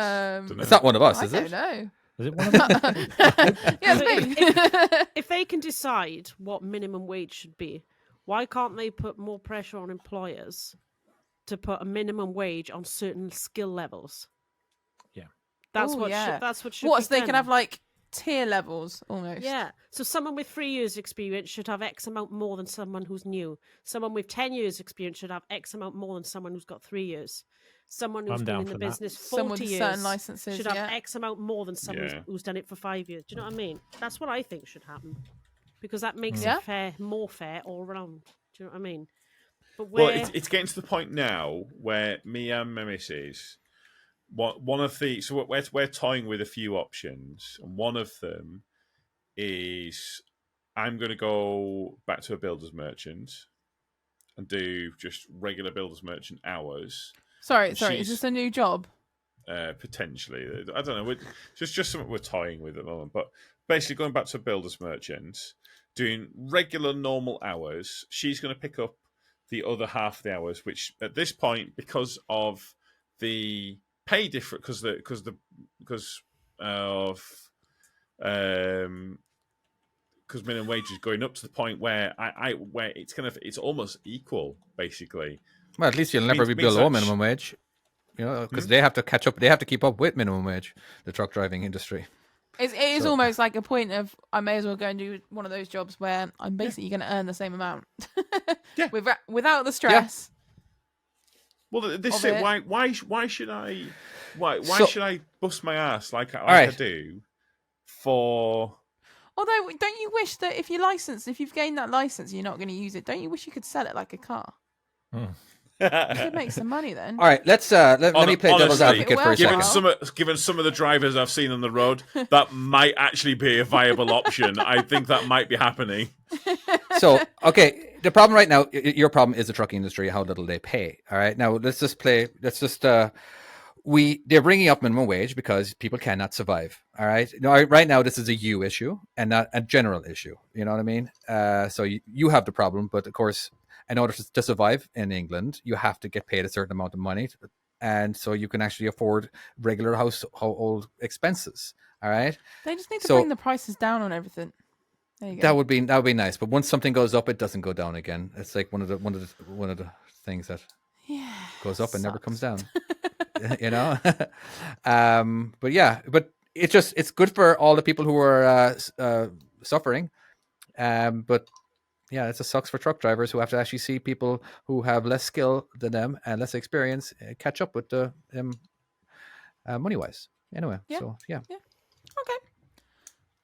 Dunno. It's not one of us, I is don't it? know. Is it one of them? Yeah, So it's me. If they can decide what minimum wage should be, why can't they put more pressure on employers to put a minimum wage on certain skill levels? Yeah. That's Ooh, what yeah. that's what should What? be So they done. can have like tier levels almost. Yeah. So someone with 3 years experience should have X amount more than someone who's new. Someone with 10 years experience should have X amount more than someone who's got 3 years. Someone who's I'm been down in the for that. business Someone 40 with years certain licenses should have yeah. X amount more than someone who's done it for 5 years. Do you know what I mean? That's what I think should happen. Because that makes Yeah. it more fair all around. Do you know what I mean? But Well, it's getting to the point now where me and my missus, one of the, so we're toying with a few options, and one of them is I'm going to go back to a builder's merchant and do just regular builder's merchant hours. Sorry. Is this a new job? Potentially, I don't know. It's just something we're toying with at the moment. But basically, going back to a builder's merchant, doing regular normal hours. She's going to pick up the other half of the hours, which at this point, because of the pay difference, because minimum wage is going up to the point where where it's almost equal, basically. Well, at least you'll never be Means below that minimum wage. Because they have to catch up. They have to keep up with minimum wage, the truck driving industry. It is almost like a point of I may as well go and do one of those jobs where I'm basically going to earn the same amount. Yeah. Without the stress. Well, this is Of it. it. Why should I So- should I bust my ass like I right. do for? Although, don't you wish that if you've gained that license, you're not going to use it? Don't you wish you could sell it like a car? You could make some money then. All right, let me play devil's Honestly, advocate for a given second. Given some of the drivers I've seen on the road, that might actually be a viable option. I think that might be happening. So, okay, the problem right now, your problem is the trucking industry, how little they pay. All right, now they're bringing up minimum wage because people cannot survive. All right, right now this is a you issue and not a general issue. You know what I mean? So you have the problem, but of course, in order to survive in England, you have to get paid a certain amount of money, and so you can actually afford regular household expenses. All right, They just need to bring the prices down on everything. There you go. that would be nice. But once something goes up, it doesn't go down again. It's like one of the things that goes up and never comes down. But it's good for all the people who are suffering, but Yeah, it sucks for truck drivers who have to actually see people who have less skill than them and less experience catch up with the money wise. Anyway, Yeah. so yeah. Okay.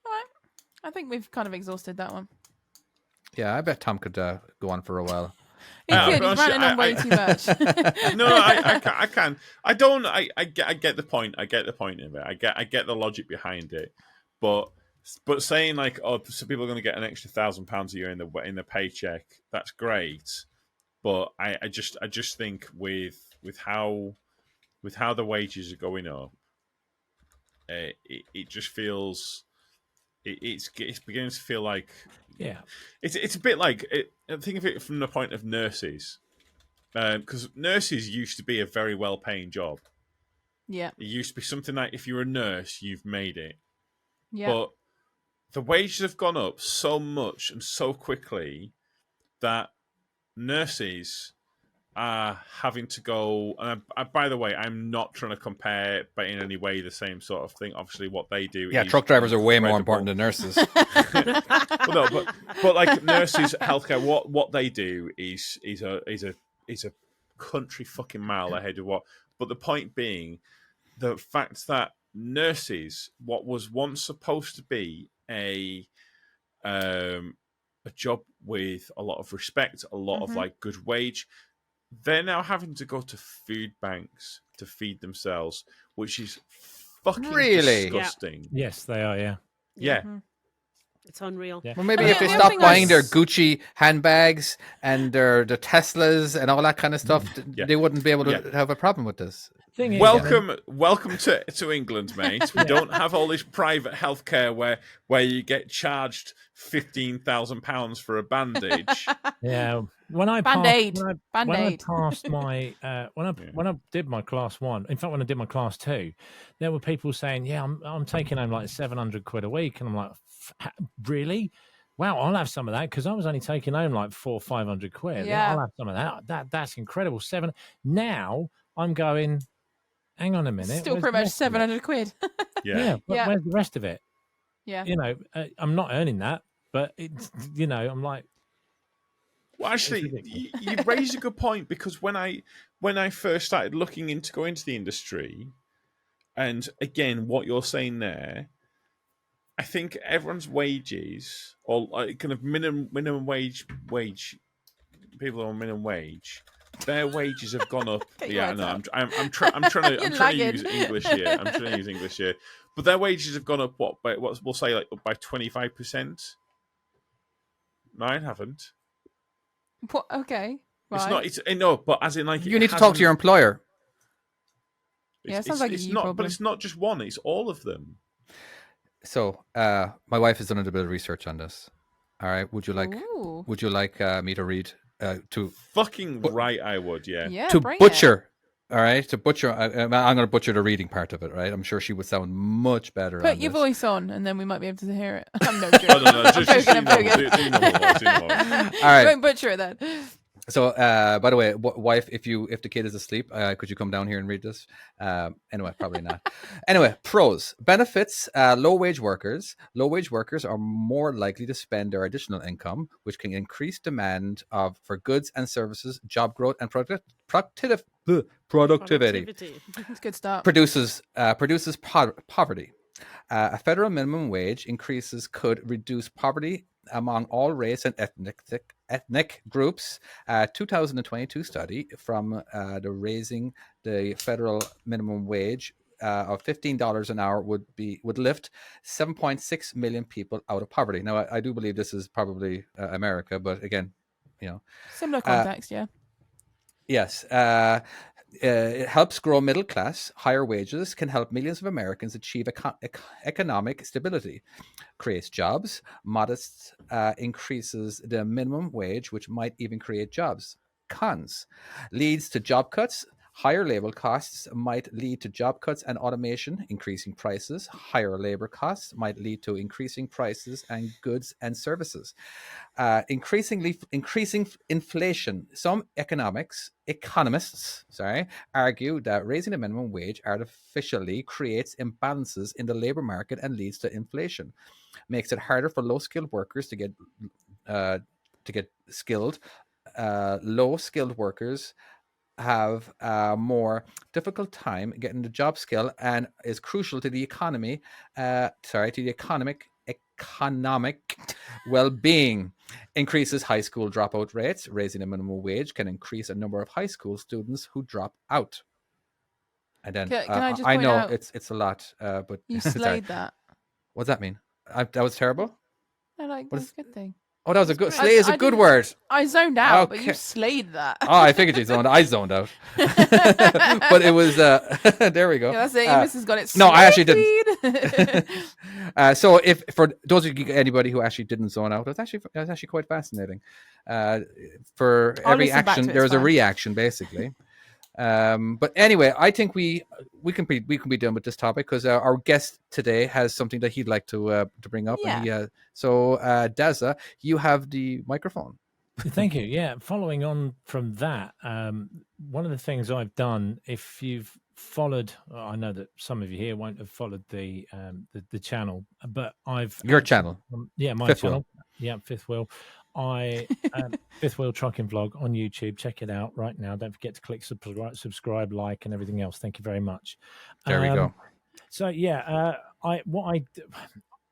All right. I think we've kind of exhausted that one. Yeah, I bet Tom could go on for a while. He could. He's honestly, ranting on way too much. No, I can. I don't. I get the point. I get the point of it. I get the logic behind it. But saying like, oh, so people are going to get an extra £1,000 a year in the paycheck. That's great. But I just think with how the wages are going up, it just feels it's beginning to feel like it's a bit like think of it from the point of nurses, because nurses used to be a very well paying job. Yeah. It used to be something like if you're a nurse, you've made it. Yeah. But the wages have gone up so much and so quickly that nurses are having to go. And by the way, I'm not trying to compare, but in any way, the same sort of thing. Obviously, what they do. Yeah, is truck drivers are way more incredible. important than nurses. Well, no, but like nurses, healthcare, what they do is a country fucking mile ahead of what. But the point being, the fact that nurses, what was once supposed to be a job with a lot of respect, a lot of like good wage, they're now having to go to food banks to feed themselves, which is fucking Really? disgusting. Yes, they are. Yeah. Yeah. It's unreal. Yeah. Well, maybe I if mean, they the stop thing buying is- their Gucci handbags and their Teslas and all that kind of stuff, Yeah. they wouldn't be able to have a problem with this. Thing is, Welcome to England, mate. We don't have all this private healthcare where you get charged £15,000 for a bandage. yeah. When I Band-Aid. passed, when I Band-Aid. passed my when I did my class 1, in fact, when I did my class 2, there were people saying, "Yeah, I'm taking home like 700 quid a week," and I'm like, "Really? Wow, I'll have some of that because I was only taking home like 400 or 500 quid. Yeah. I'll have some of that. That's incredible. Now I'm going. Hang on a minute. Still where's pretty the much rest of it?" 700 quid. Yeah. But Yeah. where's the rest of it? Yeah. You know, I'm not earning that, but it's I'm like. Well, actually, ridiculous. you raise a good point, because when I first started looking into going into the industry, and again, what you're saying there, I think everyone's wages, or like kind of minimum wage people on minimum wage, their wages have gone up. Get your Yeah, I words know. out. I'm trying to You're lagging. use English here. I'm trying to use English here, but their wages have gone up. By we'll say like up by 25%. Mine haven't. What? Okay. Right. It's not. It's no, but as in like You need to talk to your employer. Yeah, it sounds like a it's you not. problem. But it's not just one. It's all of them. So, my wife has done a little bit of research on this. All right, would you like Ooh. me to read to Fucking right, I would. Yeah. Yeah. to bring butcher? All right, to butcher. I'm going to butcher the reading part of it. Right, I'm sure she would sound much better. It. Put on your this. voice on, and then we might be able to hear it. I'm no joking. Oh, no, just I'm do joking. normal voice, do normal voice. All right. Won't butcher it then. So, by the way, wife, if the kid is asleep, could you come down here and read this? Anyway, probably not. Anyway, pros, benefits, low wage workers. Low wage workers are more likely to spend their additional income, which can increase demand for goods and services, job growth, and productivity. It's a good start. Produces poverty. A federal minimum wage increases could reduce poverty among all race and ethnic groups. 2022 study from the raising the federal minimum wage of $15 an hour would lift 7.6 million people out of poverty. Now, I do believe this is probably America, but again, Similar context, yeah. yes. It helps grow middle class. Higher wages can help millions of Americans achieve economic stability, creates jobs. Modest increases the minimum wage, which might even create jobs. Cons, leads to job cuts. Higher labor costs might lead to job cuts and automation, increasing prices. Higher labor costs might lead to increasing prices and goods and services. Increasing inflation. Some economists, argue that raising the minimum wage artificially creates imbalances in the labor market and leads to inflation. Makes it harder for low-skilled workers to get to get skilled. Low skilled workers have a more difficult time getting the job skill, and is crucial to the economy. To the economic well-being. Increases high school dropout rates. Raising the minimum wage can increase a number of high school students who drop out. And then Can I just I point know out- it's a lot, but You sorry. slayed that. What's that mean? That was terrible. I like What that's is- a good thing. Oh, that was a good. great. Slay is a I good didn't- word. I zoned out, but you Okay. slayed that. Oh, I figured you zoned. I zoned out. But it was. There we go. Yeah, that's it. Your missus got it. no, I actually didn't. didn't. So, if for those of you, anybody who actually didn't zone out, it was actually quite fascinating. For I'll every listen back to action, it, there it's is a fine. reaction, basically. But anyway, I think we can be done with this topic, because our guest today has something that he'd like to bring up. Yeah. And Dazza, you have the microphone. Thank you. Yeah, following on from that, one of the things I've done, if you've followed, I know that some of you here won't have followed the channel, but I've Your channel. my Fifth channel, yeah, Fifth Wheel. I Fifth Wheel Trucking Vlog on YouTube. Check it out right now. Don't forget to click subscribe, like, and everything else. Thank you very much. There we go. So yeah,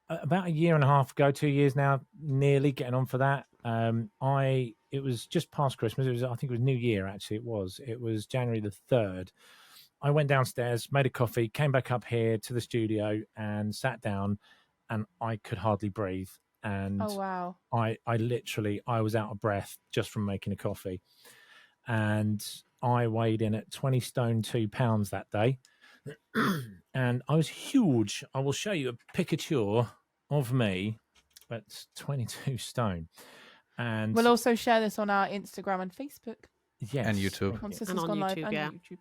about a year and a half ago, 2 years now, nearly getting on for that. It was just past Christmas. I think it was New Year. Actually, it was January the 3rd. I went downstairs, made a coffee, came back up here to the studio, and sat down, and I could hardly breathe. And Oh wow. I was out of breath just from making a coffee, and I weighed in at 20 stone 2 pounds that day, and I was huge. I will show you a picture of me. That's 22 stone, and We'll also share this on our Instagram and Facebook. yes, And YouTube. Once this And has on gone live, YouTube, and yeah. YouTube.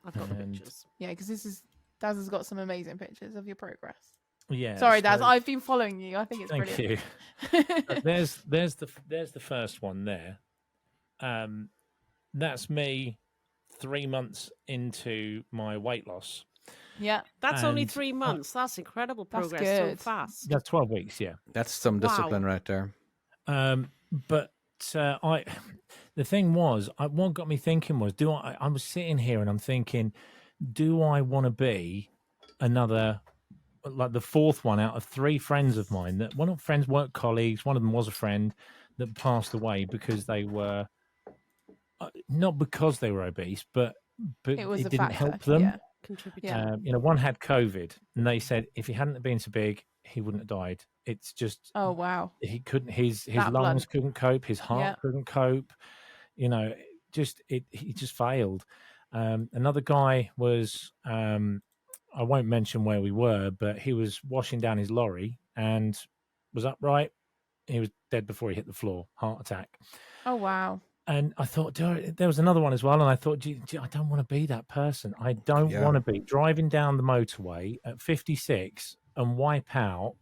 I've got the And- pictures. Yeah, because Daz has got some amazing pictures of your progress. yeah. Sorry, Daz, so- I've been following you. I think it's Thank brilliant. you. There's the first one there. That's me 3 months into my weight loss. Yeah, That's only And 3 months. That's incredible That's progress so good. fast. That's 12 weeks, yeah. That's some Wow. discipline right there. But the thing was, what got me thinking was, I was sitting here and I'm thinking, do I want to be another, like the fourth one out of 3 friends of mine that one of friends, work colleagues, one of them was a friend that passed away because they were not because they were obese, but it was a didn't factor. help them. Yeah. Contribute. Yeah. One had COVID, and they said if he hadn't been so big, he wouldn't have died. It's just Oh wow. he couldn't. His That lungs blunt. couldn't cope. His heart Yeah. couldn't cope. He just failed. Another guy was I won't mention where we were, but he was washing down his lorry and was upright. He was dead before he hit the floor, heart attack. Oh wow. And I thought, there was another one as well. And I thought, I don't want to be that person. I don't Yeah. want to be driving down the motorway at 56 and wipe out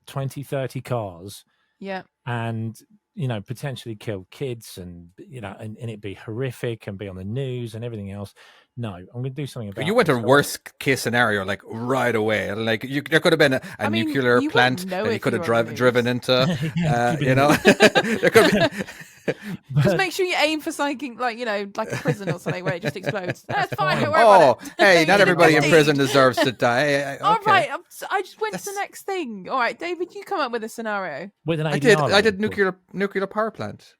20, 30 cars Yeah. and, potentially kill kids and it be horrific and be on the news and everything else. No, I'm going to do something about it. You went to So- worst case scenario, like right away. Like there could have been a I mean, nuclear you plant wouldn't know that you if could you have were on the driven news. into. Yeah, There could be. Just but- make sure you aim for something like like a prison or something where it just explodes. That's fine. Don't worry about Oh, it. hey! Not You did everybody in good prison deed. deserves to die. All Okay. right, I just went to the That's- next thing. All right, David, you come up with a scenario. with an I ADR did label. nuclear power plant.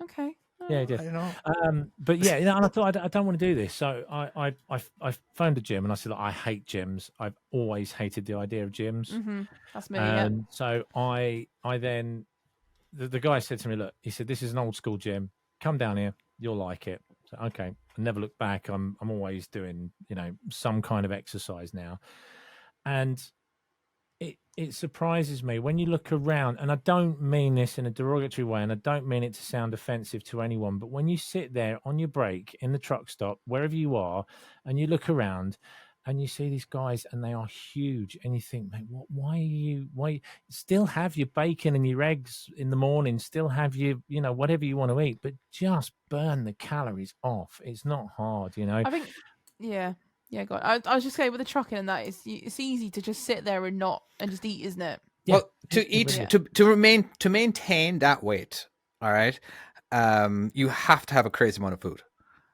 Okay. Yeah, he did. I know. But yeah, and I thought I don't want to do this, so I phoned a gym and I said, look, I hate gyms. I've always hated the idea of gyms. Mm-hmm. That's me. Yeah. So I then the guy said to me, look, he said, this is an old school gym. Come down here, you'll like it. So okay, I never look back. I'm always doing some kind of exercise now, and it surprises me when you look around, and I don't mean this in a derogatory way, and I don't mean it to sound offensive to anyone, but when you sit there on your break in the truck stop, wherever you are, and you look around and you see these guys and they are huge, and you think, mate, why still have your bacon and your eggs in the morning, still have your, whatever you want to eat, but just burn the calories off. It's not hard, I think. Yeah. Yeah. God. I was just saying with the trucking and that, it's easy to just sit there and just eat, isn't it? Yeah, Well, to it eat really is. to maintain that weight all right, you have to have a crazy amount of food.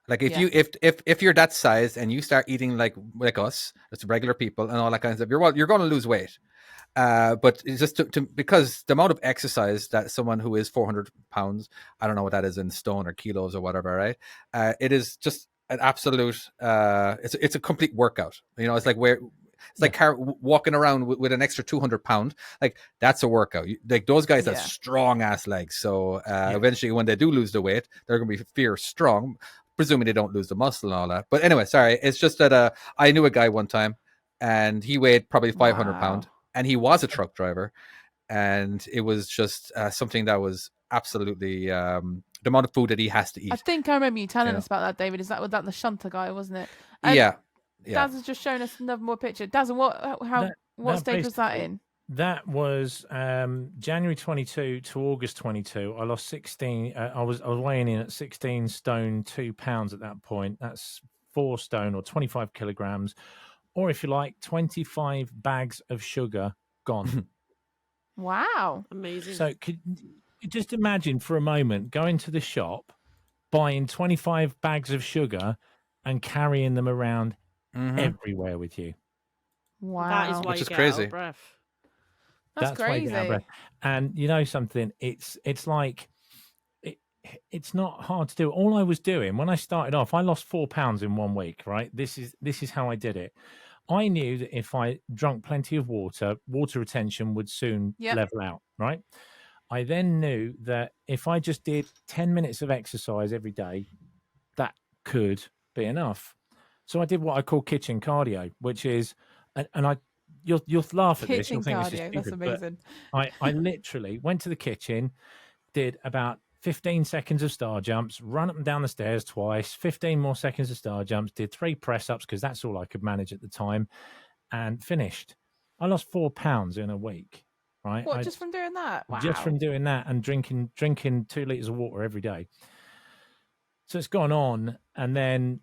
Like if Yeah. you if you're that size and you start eating like us, it's regular people and all that kind of stuff, you're going to lose weight. But it's just because the amount of exercise that someone who is 400 pounds, I don't know what that is in stone or kilos or whatever, right? It is just an absolute. It's a complete workout. It's like walking around with an extra 200 pound. Like that's a workout. Like those guys have Yeah. strong ass legs. So eventually, when they do lose the weight, they're going to be fierce strong, presuming they don't lose the muscle and all that. But anyway, sorry. It's just that I knew a guy one time, and he weighed probably 500 pounds. Wow. And he was a truck driver, and it was just something that was absolutely the amount of food that he has to eat. I think I remember you telling Yeah. us about that, David. Was that the shunter guy, wasn't it? Yeah. Daz has just shown us another more picture. Daz, what stage was that in? That was January 22 to August 22. I lost 16. I was weighing in at 16 stone 2 pounds at that point. That's 4 stone or 25 kilograms. Or if you like, 25 bags of sugar gone. Wow. Amazing. So could you just imagine for a moment going to the shop, buying 25 bags of sugar and carrying them around everywhere with you. Wow. That is why Which you is get crazy. out of breath. That's why you get out of crazy. breath. And you know something? It's like it's not hard to do. All I was doing when I started off, I lost 4 pounds in 1 week. Right? This is how I did it. I knew that if I drank plenty of water retention would soon level out. Right? I then knew that if I just did 10 minutes of exercise every day, that could be enough. So I did what I call kitchen cardio, which is, you'll laugh at this. You'll Kitchen think this is cardio. That's stupid, amazing. but I literally went to the kitchen, did about 15 seconds of star jumps, run up and down the stairs twice, 15 more seconds of star jumps, did 3 press ups because that's all I could manage at the time, and finished. I lost 4 pounds in a week. Right? What, just from doing that? Wow. Just from doing that and drinking 2 liters of water every day. So it's gone on, and then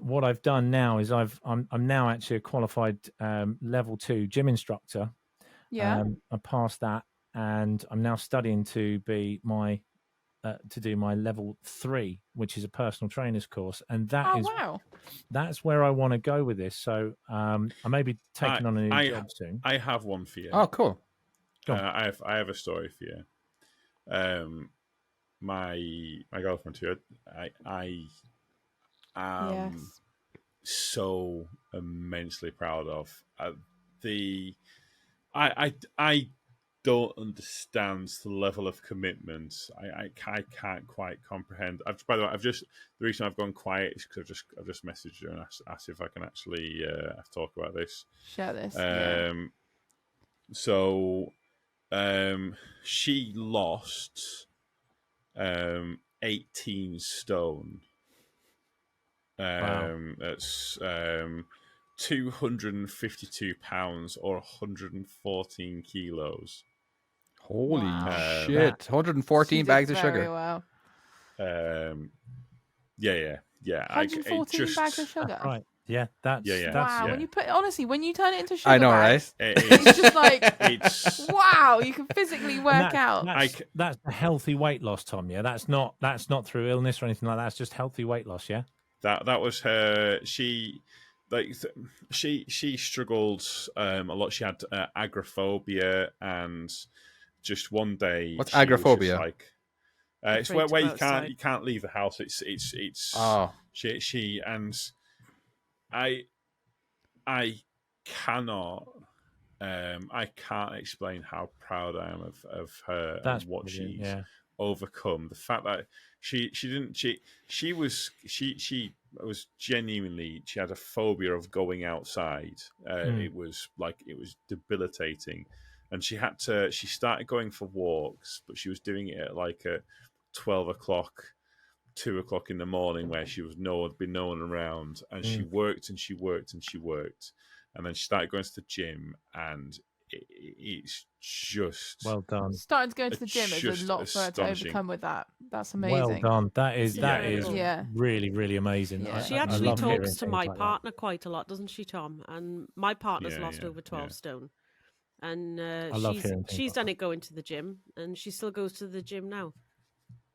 what I've done now is I'm now actually a qualified level 2 gym instructor. Yeah. I passed that, and I'm now studying to be to do my level 3, which is a personal trainer's course, and that's where I want to go with this. So I may be taking on a new job soon. I have one for you. Oh, cool. I have a story for you. My girlfriend too. I am so immensely proud of I don't understand the level of commitment. I can't quite comprehend. By the way, the reason I've gone quiet is because I've just messaged her and asked if I can actually talk about this. Share this. So she lost 18 stone. Wow. That's 252 pounds or 114 kilos. Holy Wow. shit! 114 bags of sugar. Wow. Yeah. 114 bags of sugar. Right. Yeah. That's Wow. Yeah. When you turn it into sugar, I know, bags, right? it's just like It's wow. You can physically work out. That's a healthy weight loss, Tom. Yeah, that's not through illness or anything like that. It's just healthy weight loss. Yeah. That was her. She struggled a lot. She had agoraphobia, and just one day. What's she was agoraphobia? just like, it's Afraid to where go you outside. can't leave the house. It's Oh, she and I cannot I can't explain how proud I am of her That's and what brilliant, she's overcome. The fact that she was genuinely, she had a phobia of going outside. It was debilitating, and she started going for walks, but she was doing it at like at 12 o'clock, 2 o'clock in the morning, where she was no one around, and she worked and she worked and she worked, and then she started going to the gym, and it's just well done. Starting to go to the gym is just a lot for her to astonishing. overcome with that. That's Well amazing. done. That is Yeah. really, really amazing. Yeah. She I actually love hearing talks to things my like that. partner quite a lot, doesn't she, Tom? And my partner's Yeah, lost yeah, over 12 yeah. stone. And I love hearing things she's like done that. it going to the gym, and she still goes to the gym now.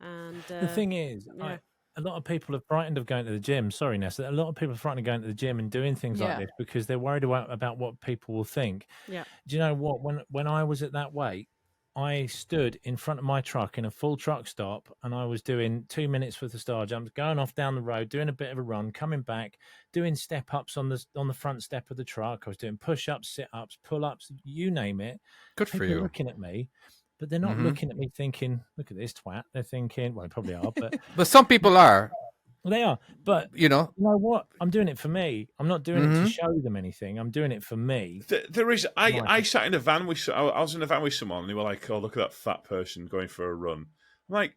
And The thing is, yeah. a lot of people are frightened of going to the gym. Sorry, Nessa. A lot of people are frightened of going to the gym and doing things like Yeah. this because they're worried about what people will think. Yeah. Do you know what? When I was at that weight, I stood in front of my truck in a full truck stop, and I was doing 2 minutes worth of star jumps, going off down the road, doing a bit of a run, coming back, doing step ups on the front step of the truck. I was doing push ups, sit ups, pull ups, you name it. Good for People are you. looking at me, but they're not Mhm. looking at me thinking, "Look at this twat." They're thinking, well, they probably are, but But some people are, they are. But you know. you know what? I'm doing it for me. I'm not doing it to Mhm. show them anything. I'm doing it for me. There is. I Like- sat in a van with. I was in a van with someone, and they were like, "Oh, look at that fat person going for a run." I'm like,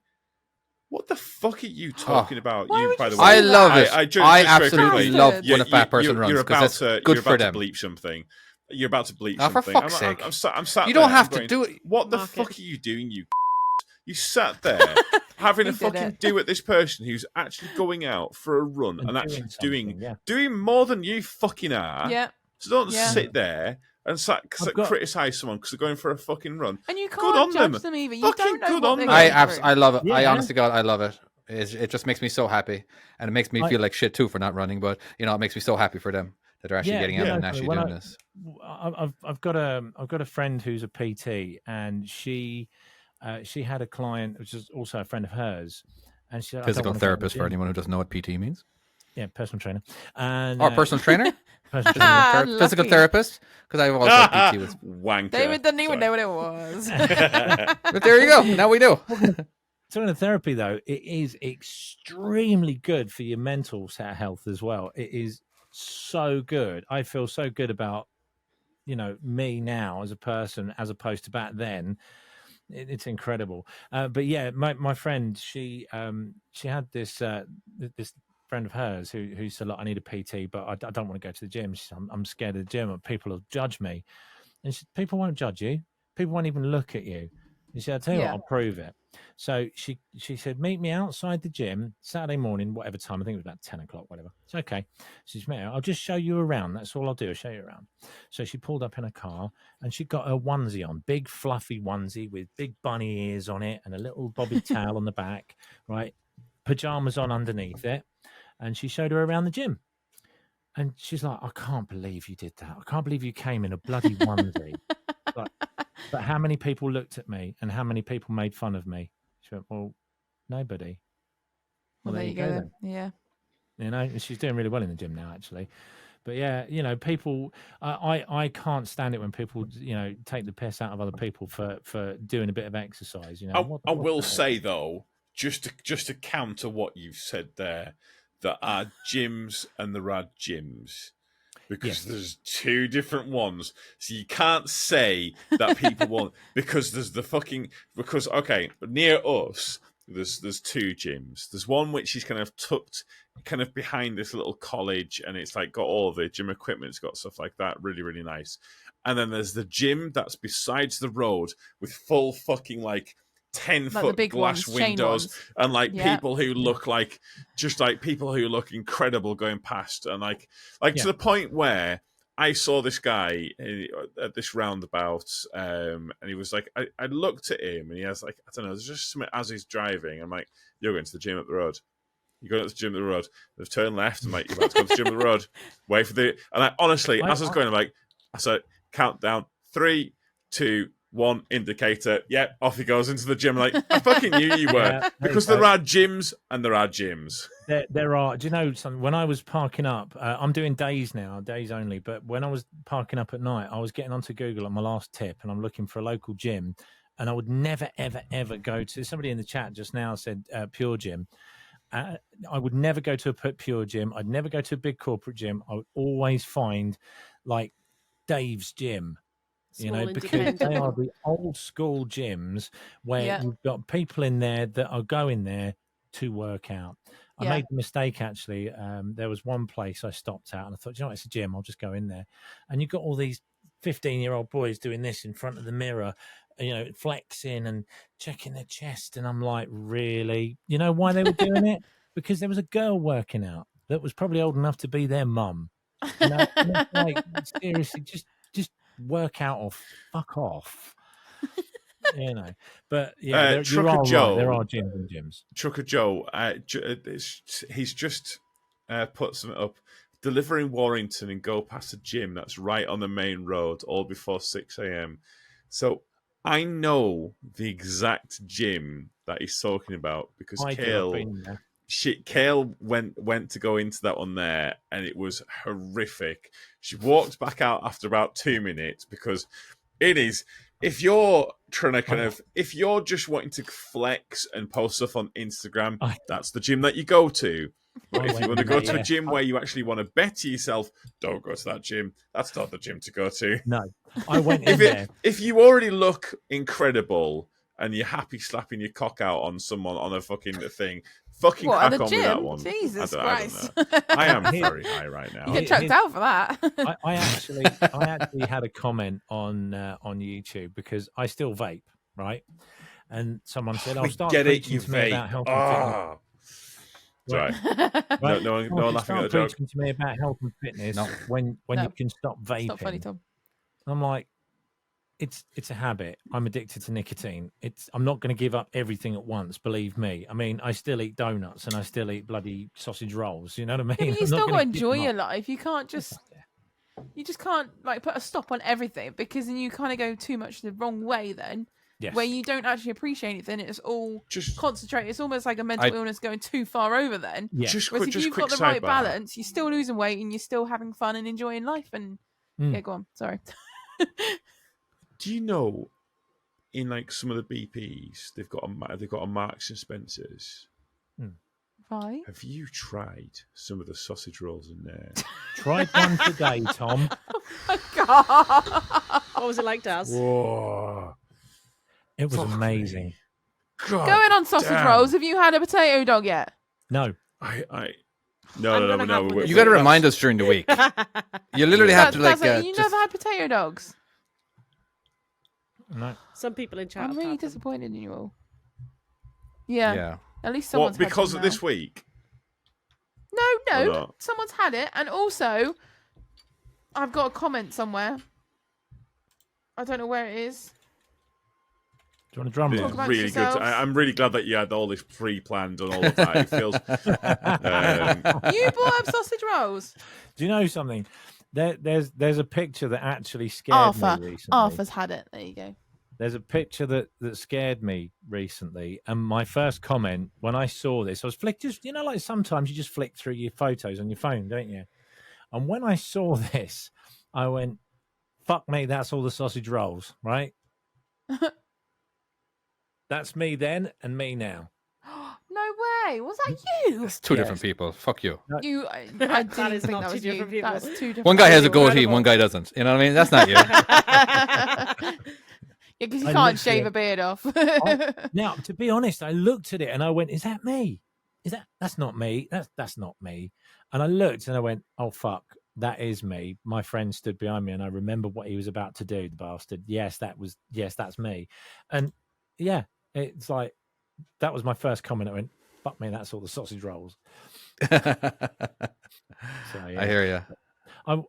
"What the fuck are you talking about?" Why You, would by you the say way, I love that? it. I, just very absolutely quickly, love You- when a fat person runs You're because about it's to. good You're for about them. to bleep something. You're about to bleep Oh, for something. fuck's I'm sake. I'm sat You there, don't I'm have going, to do it. What the Mark fuck it. are you doing, you? You sat there having He a did fucking it. do at this person who's actually going out for a run And and actually doing something, yeah. doing more than you fucking are. Yeah. So don't Yeah. sit there and I've got- criticize someone because they're going for a fucking run. And you Good on can't judge them. them either. You Fucking don't know good what on they're them. going through. I love it. I Yeah. honest to God, I love it. It just makes me so happy, and it makes me feel like shit too for not running. But you know, it makes me so happy for them that they're actually Yeah, getting out yeah. and actually When doing I- this. I've got a friend who's a PT, and she had a client which is also a friend of hers, and she said, "I don't Physical wanna go to the therapist for gym." anyone who doesn't know what PT means. Yeah, personal trainer, and Or personal trainer, personal trainer. Ah, physical lucky. therapist. Because I've always thought PT was. Wanker. David doesn't even know Sorry. what it was. But there you go. Now we do. Talking of therapy, though, it is extremely good for your mental health as well. It is so good. I feel so good about, me now as a person as opposed to back then. It's incredible. But yeah, my friend, she had this friend of hers who said, "Look, I need a PT, but I don't want to go to the gym. I'm scared of the gym. People will judge me." And she said, "People won't judge you. People won't even look at you." And she said, "I'll tell you what, Yeah. I'll prove it." So she said, "Meet me outside the gym Saturday morning, whatever time. I think it was about 10 o'clock, whatever." It's okay. She said, "I'll just show you around. That's all I'll do. I'll show you around." So she pulled up in a car and she got her onesie on, big fluffy onesie with big bunny ears on it and a little bobby towel on the back, right? Pajamas on underneath it. And she showed her around the gym. And she's like, "I can't believe you did that. I can't believe you came in a bloody onesie." But how many people looked at me and how many people made fun of me? She went, "Well, nobody." Well, there you go then. Yeah. And she's doing really well in the gym now, actually. But yeah, people, I can't stand it when people, take the piss out of other people for doing a bit of exercise. I will say though, just to counter what you've said there, there are gyms and there are gyms. Because there's two different ones. So you can't say that people want because there's okay, near us there's two gyms. There's one which is kind of tucked kind of behind this little college and it's like got all the gym equipment, it's got stuff like that, really, really nice. And then there's the gym that's besides the road with full fucking like 10-foot big glass ones, chain windows ones. and like Yeah. people who look like just like people who look incredible going past and like to the point where I saw this guy at this roundabout and he was like I looked at him and he has like I don't know there's just something as he's driving I'm like you're going to the gym up the road you're going to the gym up the road they've turned left I'm like you're about to go to the gym up the road wait for the and I honestly as I was going I'm like I said countdown 3 2 1 indicator. Yep, off he goes into the gym. Like I fucking knew you were Yeah, because there are gyms and there are gyms. There are. Do you know something? When I was parking up, I'm doing days now, days only. But when I was parking up at night, I was getting onto Google on my last tip, and I'm looking for a local gym. And I would never, ever, ever go to. Somebody in the chat just now said Pure Gym. I would never go to a Pure Gym. I'd never go to a big corporate gym. I would always find like Dave's Gym. Small Because independent they are one. the old school gyms where Yeah. you've got people in there that are going there to work out. I Yeah. made the mistake, actually. There was one place I stopped at and I thought, it's a gym. I'll just go in there. And you've got all these 15-year-old boys doing this in front of the mirror, flexing and checking their chest. And I'm like, really? You know why they were doing it? Because there was a girl working out that was probably old enough to be their mum. And it's like, seriously, just work out or fuck off. you know. But yeah, you Trucker are Joe. right. There are gyms and gyms. Trucker Joe, he's just put something up. Delivering Warrington and go past a gym that's right on the main road, all before 6 a.m. So I know the exact gym that he's talking about because I've Kale been there. Kale went to go into that one there, and it was horrific. She walked back out after about 2 minutes because it is. If you're trying to if you're just wanting to flex and post stuff on Instagram, that's the gym that you go to. But if you want to go to a gym where you actually want to better yourself, don't go to that gym. That's not the gym to go to. No, I went in there. If you already look incredible and you're happy slapping your cock out on someone on a fucking thing, fucking What, crack at the on with that gym? one. Jesus I Christ. don't know. I am very high right now. You get chucked out for that. I actually had a comment on YouTube because I still vape, right? And someone said, "I'll start preaching to me about health and fitness." Right. Right. No one laughing at the joke. Preaching to me about health and fitness when you can stop vaping. It's not funny, Tom. I'm like, it's a habit. I'm addicted to nicotine. I'm not going to give up everything at once. Believe me. I mean, I still eat donuts and I still eat bloody sausage rolls. You know what I mean? Yeah, but you I'm not still got gonna to give enjoy them your up. life. You can't just. You just can't like put a stop on everything because then you kind of go too much the wrong way. Then. Yes. Where you don't actually appreciate anything, it's all Just concentrated. It's almost like a mental illness going too far over. Then, Yeah. whereas if you've got the right balance, you're still losing weight and you're still having fun and enjoying life. And yeah, go on. Sorry. Do you know, in like some of the BPs, they've got a Marks and Spencers. Right. Have you tried some of the sausage rolls in there? Tried one today, Tom. Oh my god! What was it like, Daz? Whoa. It was Fuck amazing. me. God Going on sausage damn. rolls, have you had a potato dog yet? No. No. I'm gonna have one this You got to remind us during the week. You literally have to like. You never had potato dogs. No. Some people in chat. I'm have really had them. disappointed in you all. Yeah. Yeah. At least What, someone's had because them of now. this week? No, Or not? someone's had it, and also, I've got a comment somewhere. I don't know where it is. Do you want a drum It's roll? Talk about really yourselves. good. I'm really glad that you had all this pre-planned and all of that. It feels. You brought up sausage rolls. Do you know something? There's a picture that actually scared Arthur. me recently. Arthur's had it. There you go. There's a picture that scared me recently, and my first comment when I saw this, I was like sometimes you just flick through your photos on your phone, don't you? And when I saw this, I went, "Fuck me, that's all the sausage rolls, right?" That's me then and me now. No way. Was that you? It's two Yes. different people. Fuck you. You. I didn't That is think not that two was you. different people. That's two different. One guy has a people. goatee, one guy doesn't. You know what I mean? That's not you. Yeah, because you I can't looked shave at a beard off. Now, to be honest, I looked at it and I went, "Is that me? That's not me? That's not me." And I looked and I went, "Oh fuck, that is me." My friend stood behind me and I remember what he was about to do, the bastard. Yes, that's me. And yeah, it's like that was my first comment. I went, "Fuck me, that's all the sausage rolls." So, yeah. I hear you.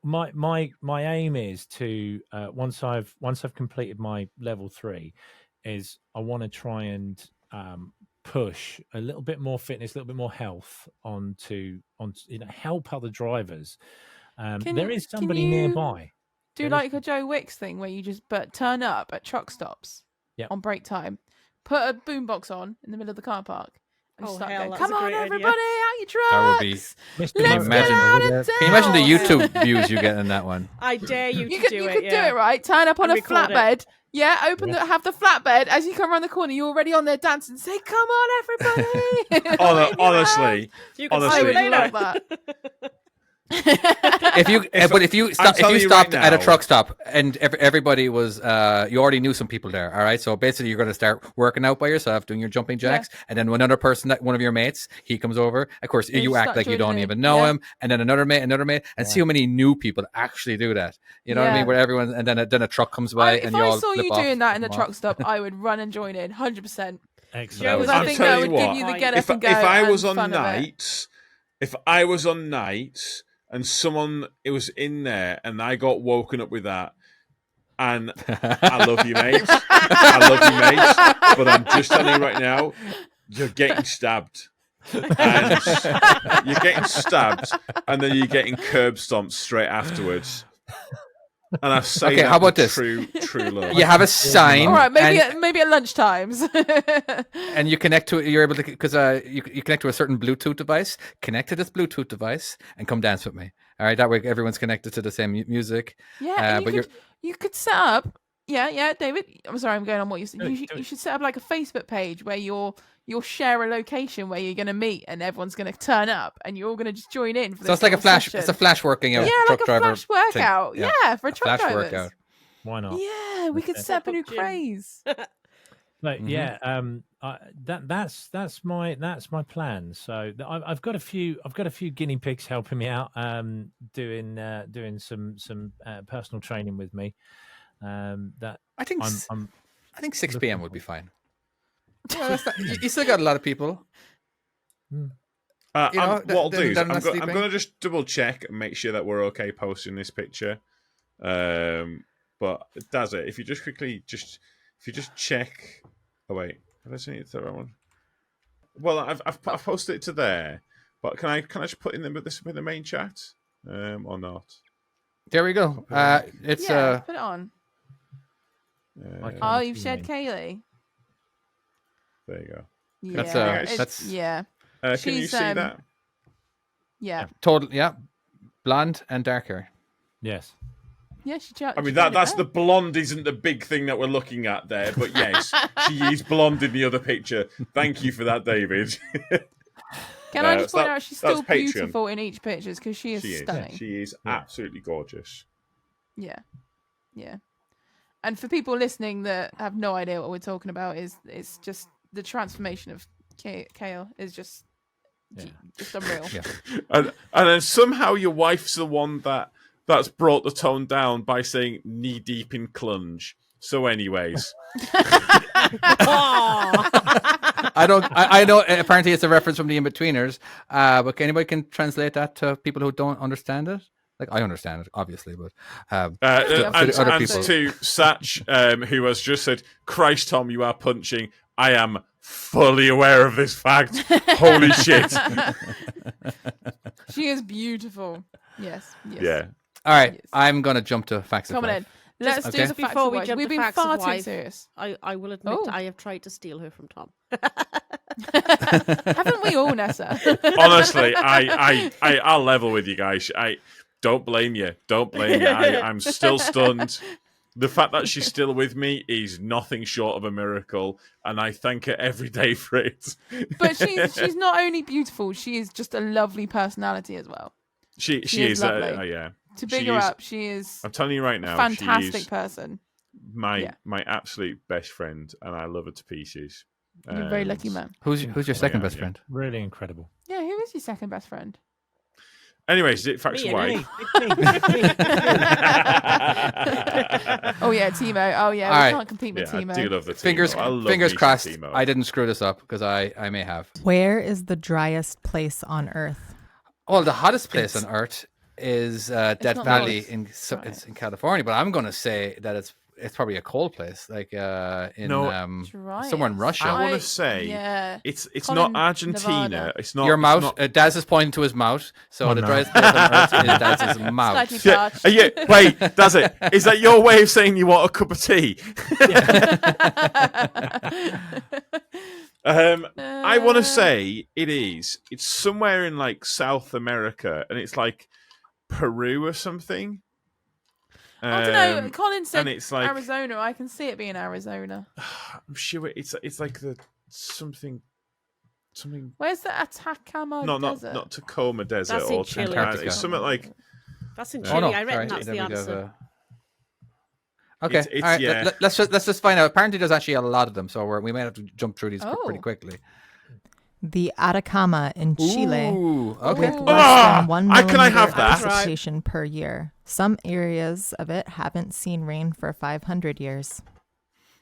My aim is to once I've completed my level 3, is I want to try and push a little bit more fitness, a little bit more health onto help other drivers. There is somebody you nearby. Do like a Joe Wicks thing where you just turn up at truck stops on break time, put a boombox on in the middle of the car park, and Oh, start hell, going, that's "Come a on, great idea." everybody, out your trucks! That would be- Mr. Can you Let's imagine- get out of Can you imagine the town." YouTube views you get in that one? I dare you, You to could do you it. could do yeah. it right. Turn up on And a record it. flatbed. Yeah, have the flatbed as you come around the corner. You're already on there dancing. Say, "Come on, everybody!" Honestly, You can Honestly. I see would it later. love that. If you telling you stopped right at a now- truck stop and everybody was you already knew some people there, all right, so basically you're going to start working out by yourself, doing your jumping jacks, and then another person, that one of your mates, he comes over, of course You you start act like you joining don't in. even know Yeah. him, and then another mate, and see how many new people actually do that, you know what I Yeah. mean, where everyone, and then a truck comes by If and you I all saw flip you off. doing that in the Come truck on. stop, I would run and join in, 100%. Excellent. Because That I was- think I'm that telling would you give what, you the get if up and go. I was and on fun of it. nights, if I was on nights and someone it was in there and I got woken up with that, And I love you, mate. I love you, mate. But I'm just telling you right now, you're getting stabbed. And you're getting stabbed, and then you're getting curb stomped straight afterwards. And I say Okay, that how about with this? true love. You have a sign. All right, maybe and, maybe at lunchtimes. and you connect to it. You're able to because you connect to a certain Bluetooth device. Connect to this Bluetooth device and come dance with me. All right, that way everyone's connected to the same music. Yeah, and but you could set up. Yeah, David. I'm sorry, I'm going on what you said. Do it, You do it. should set up like a Facebook page where you'll share a location where you're going to meet, and everyone's going to turn up, and you're all going to just join in. For So this it's like a little flash. session. It's a flash working out. Yeah, truck like a driver flash workout. thing. Yeah, for a truck flash drivers. workout. Why not? Yeah, we could set up a new Gym. craze. Like, yeah, that's my plan. So I've got a few guinea pigs helping me out, doing some personal training with me. That I think I'm I think 6 looking p.m. would be fine. Yeah, that's not, you still got a lot of people. You know, what I'll do is they're I'm not going sleeping. to just double check and make sure that we're okay posting this picture. But does it? If you just check. Oh wait, have I seen it to that one? Well, I've posted it to there, but can I just put in the main chat, or not? There we go. It's Yeah, put it on. Like- Oh, what you've do you shared mean? Kaylee. There you go. Yeah, That's, it's- yeah, Can you She's, see that? yeah, total. Yeah, blonde and dark hair. yes. yeah. I mean that's the blonde isn't the big thing that we're looking at there, but yes, she is blonde in the other picture. Thank you for that, David. Can I just so point that- out she's that's still Patreon. beautiful in each picture because she is She is. stunning. She is Yeah. absolutely gorgeous. Yeah. And for people listening that have no idea what we're talking about, it's just the transformation of Kale is just unreal. Yeah. And then somehow your wife's the one that's brought the tone down by saying knee deep in clunge. So, anyways, I don't. I know. Apparently, it's a reference from the Inbetweeners. But anybody can translate that to people who don't understand it. Like I understand it, obviously, but and other people. to Satch, who has just said, "Christ, Tom, you are punching." I am fully aware of this fact. Holy shit! She is beautiful. Yes. Yeah. all right. Yes. I'm gonna jump to facts of Come on life. in. Let's Okay. do the facts Before of we life. jump We've to been facts of far too life, serious. I will admit Oh. I have tried to steal her from Tom. Haven't we all, Nessa? Honestly, I'll level with you guys. I don't blame you. Don't blame you. I'm still stunned. The fact that she's still with me is nothing short of a miracle, and I thank her every day for it. But she's not only beautiful, she is just a lovely personality as well. She She is is. lovely. Yeah. To big She her is- up, she is I'm telling you right a now, fantastic she is person. my absolute best friend, and I love her to pieces. You're a very And- lucky man. Who's your second yeah, best yeah. friend? Really incredible. Yeah, who is your second best friend? Anyways, is it facts Me, of me, life? Oh yeah, Timo. Oh yeah, All we right. can't compete with Yeah, I Timo. do love the Timo. Fingers I love fingers me some crossed. Timo. I didn't screw this up because I may have. Where is the driest place on Earth? Well, the hottest place on Earth is Death not Valley north. it's in California, but I'm going to say that it's probably a cold place, like in Driest. somewhere in Russia. I want to say yeah. it's Colin, not Argentina. Nevada. It's not Your it's mouth. not- Daz is pointing to his mouth, so Oh, the no. driest place on Earth is Daz's mouth. Slightly Yeah, parched. wait, does it? Is that your way of saying you want a cup of tea? I want to say it is. It's somewhere in like South America, and it's like Peru or something. I don't know. Colin said and it's like Arizona. I can see it being Arizona. I'm sure it's like the something. Where's the Atacama Not Desert? not Tacoma Desert That's in or Chile. Antarctica. It's something like That's in Oh, Chile. no, I reckon sorry, that's the then we go answer. Okay, It's- all right. yeah. Let's just find out. Apparently, there's actually a lot of them, so we might have to jump through these pretty Oh. quickly. The Atacama in Chile. Ooh, okay. With Ooh. less than 1 can I have millimeter that? precipitation per year. Some areas of it haven't seen rain for 500 years.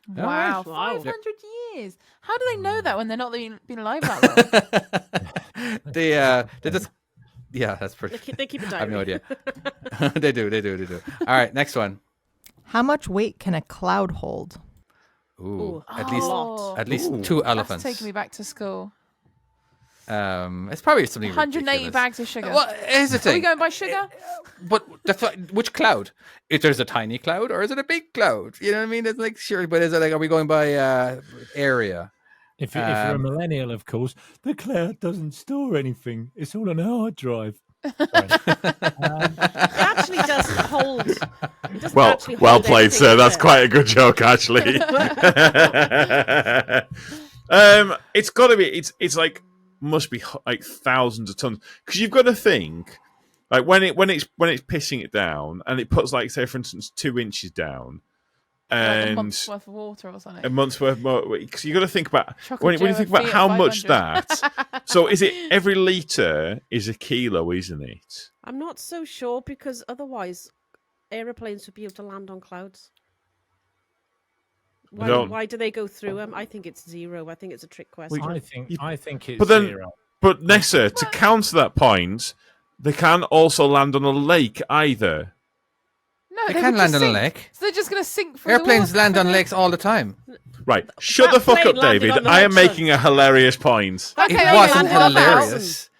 Wow, Wow. 500 years. How do they know that when they're not been alive that long? They just yeah, that's pretty. They keep a diary. I have no idea. They do. All right, next one. How much weight can a cloud hold? Ooh, at a least lot. at least Ooh. 2 That's elephants. taking me back to school. It's probably something 180 ridiculous. bags of sugar. Well, here's the Are we thing. going by sugar? But which cloud? If there's a tiny cloud or is it a big cloud? You know what I mean? It's like sure, but is it like are we going by area? If you're a Um, millennial, of course, the cloud doesn't store anything. It's all on a hard drive. It actually doesn't hold. It doesn't Well, actually well hold played, anything, sir. does That's it? quite a good joke, actually. It's got to be. It's like must be like thousands of tons because you've got to think like when it's pissing it down and it puts like say for instance 2 inches down Like and a month's worth of water or something. a month's worth more because you got to think about Chocolate when you Joe think and about Fiat how much 500. that. So is it every litre is a kilo, isn't it? I'm not so sure because otherwise aeroplanes would be able to land on clouds. don't- Why do they go through them? I think it's 0. I think it's a trick question. I think it's But then- 0. But Nessa, to counter that point, they can also land on a lake either. No, They would can land just on a sink. lake. So they're just going to sink through Airplanes the water. land on lakes all the time. Right, shut That the fuck plane up, landed David. on the I am Hudson. making a hilarious point. Okay, It okay, wasn't well, what about- hilarious.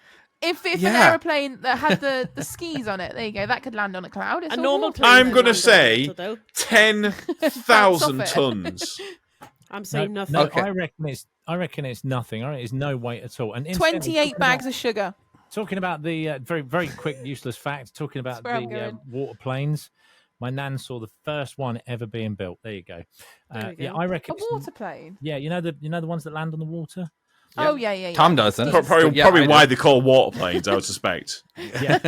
If an Yeah. aeroplane that had the skis on it, there you go, that could land on a cloud. It's A all normal water. plane. I'm then going to lands on say water, though. 10,000 Bounce off it. tons. I'm saying No, nothing. no, Okay. I reckon it's nothing. I reckon it's no weight at all. And incidentally, 28 bags of sugar. Talking about the very, very quick, useless fact, talking about That's where I'm the going. water planes, my nan saw the first one ever being built. There you go. There we Yeah, go. I A reckon. water plane. Yeah, you know the ones that land on the water. Oh, yeah. Tom doesn't. Pro- Probably, Yeah, probably I why know. they call water planes, I would suspect. Yeah,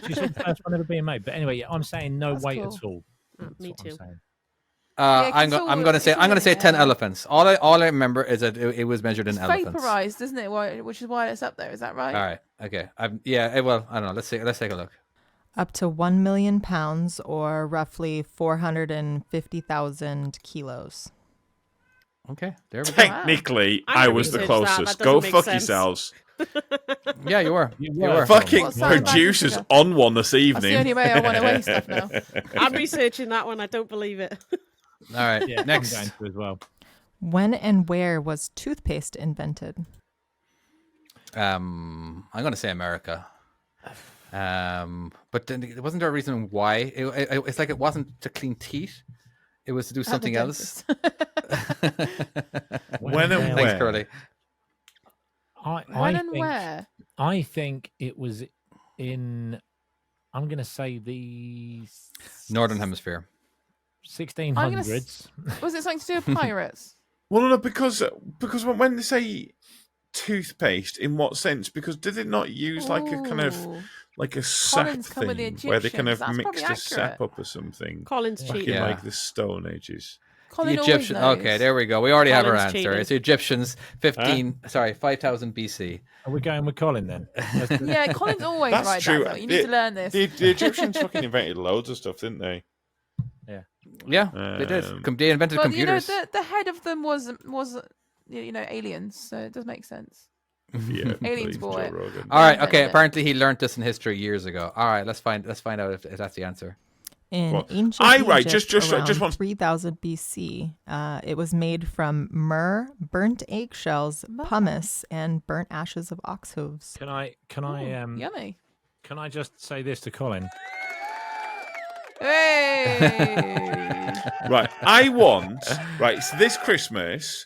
she saw the first one ever being made. But anyway, yeah, I'm saying no That's weight cool. at all. That's Me what I'm too. saying. Yeah, 'cause I'm it's all- going to say it's all in the 10 air. elephants. All I remember is that it was measured It's in elephants. vaporized, isn't it? Which is why it's up there. Is that right? All right. Okay. Well, I don't know. Let's take a look. Up to 1 million pounds or roughly 450,000 kilos. Okay. There we go. Technically, I'm I gonna was the research that. closest. That Go doesn't make fuck sense. yourselves. Yeah, you were. You You were. were. Fucking What's that about producers sugar? on one this That's evening. the only way I want to weigh stuff now. I'm researching that one. I don't believe it. All right. Yeah, Next. I'm going to as well. When and where was toothpaste invented? I'm going to say America. But then, wasn't there a reason why? It's like it wasn't to clean teeth. It was to do At the something else. dentist. When and Thanks, where? Curly. When and where? I think it was in. I'm going to say the Northern Hemisphere. 1600s. Was it something to do with pirates? Well, no, because when they say toothpaste, in what sense? Because did it not use like a kind of Ooh. like a sap Colin's come with the thing where they kind of Egyptians. That's mixed a probably sap accurate. up or something Colin's back cheating. in Yeah. like the Stone Ages? Colin The always Egyptian. knows. Okay, there we go. We already have our Colin's answer. cheating. It's the Egyptians, 5,000 BC. Are we going with Colin then? Yeah, Colin's always That's right. true. Daniel. You need to learn this. The Egyptians fucking invented loads of stuff, didn't they? Yeah, they did. They invented Well, computers. the head of them was aliens, so it does make sense. Yeah, Aliens please, bought Joe it. Rogan. All right. invented Okay. it. Apparently, he learned this in history years ago. All right. Let's find out if that's the answer. In Well, ancient right, Egypt, just around want- 3000 BC, it was made from myrrh, burnt eggshells, Myrrh. pumice, and burnt ashes of ox hooves. Can I Yummy. can I just say this to Colin? Hey. Right, I want So this Christmas,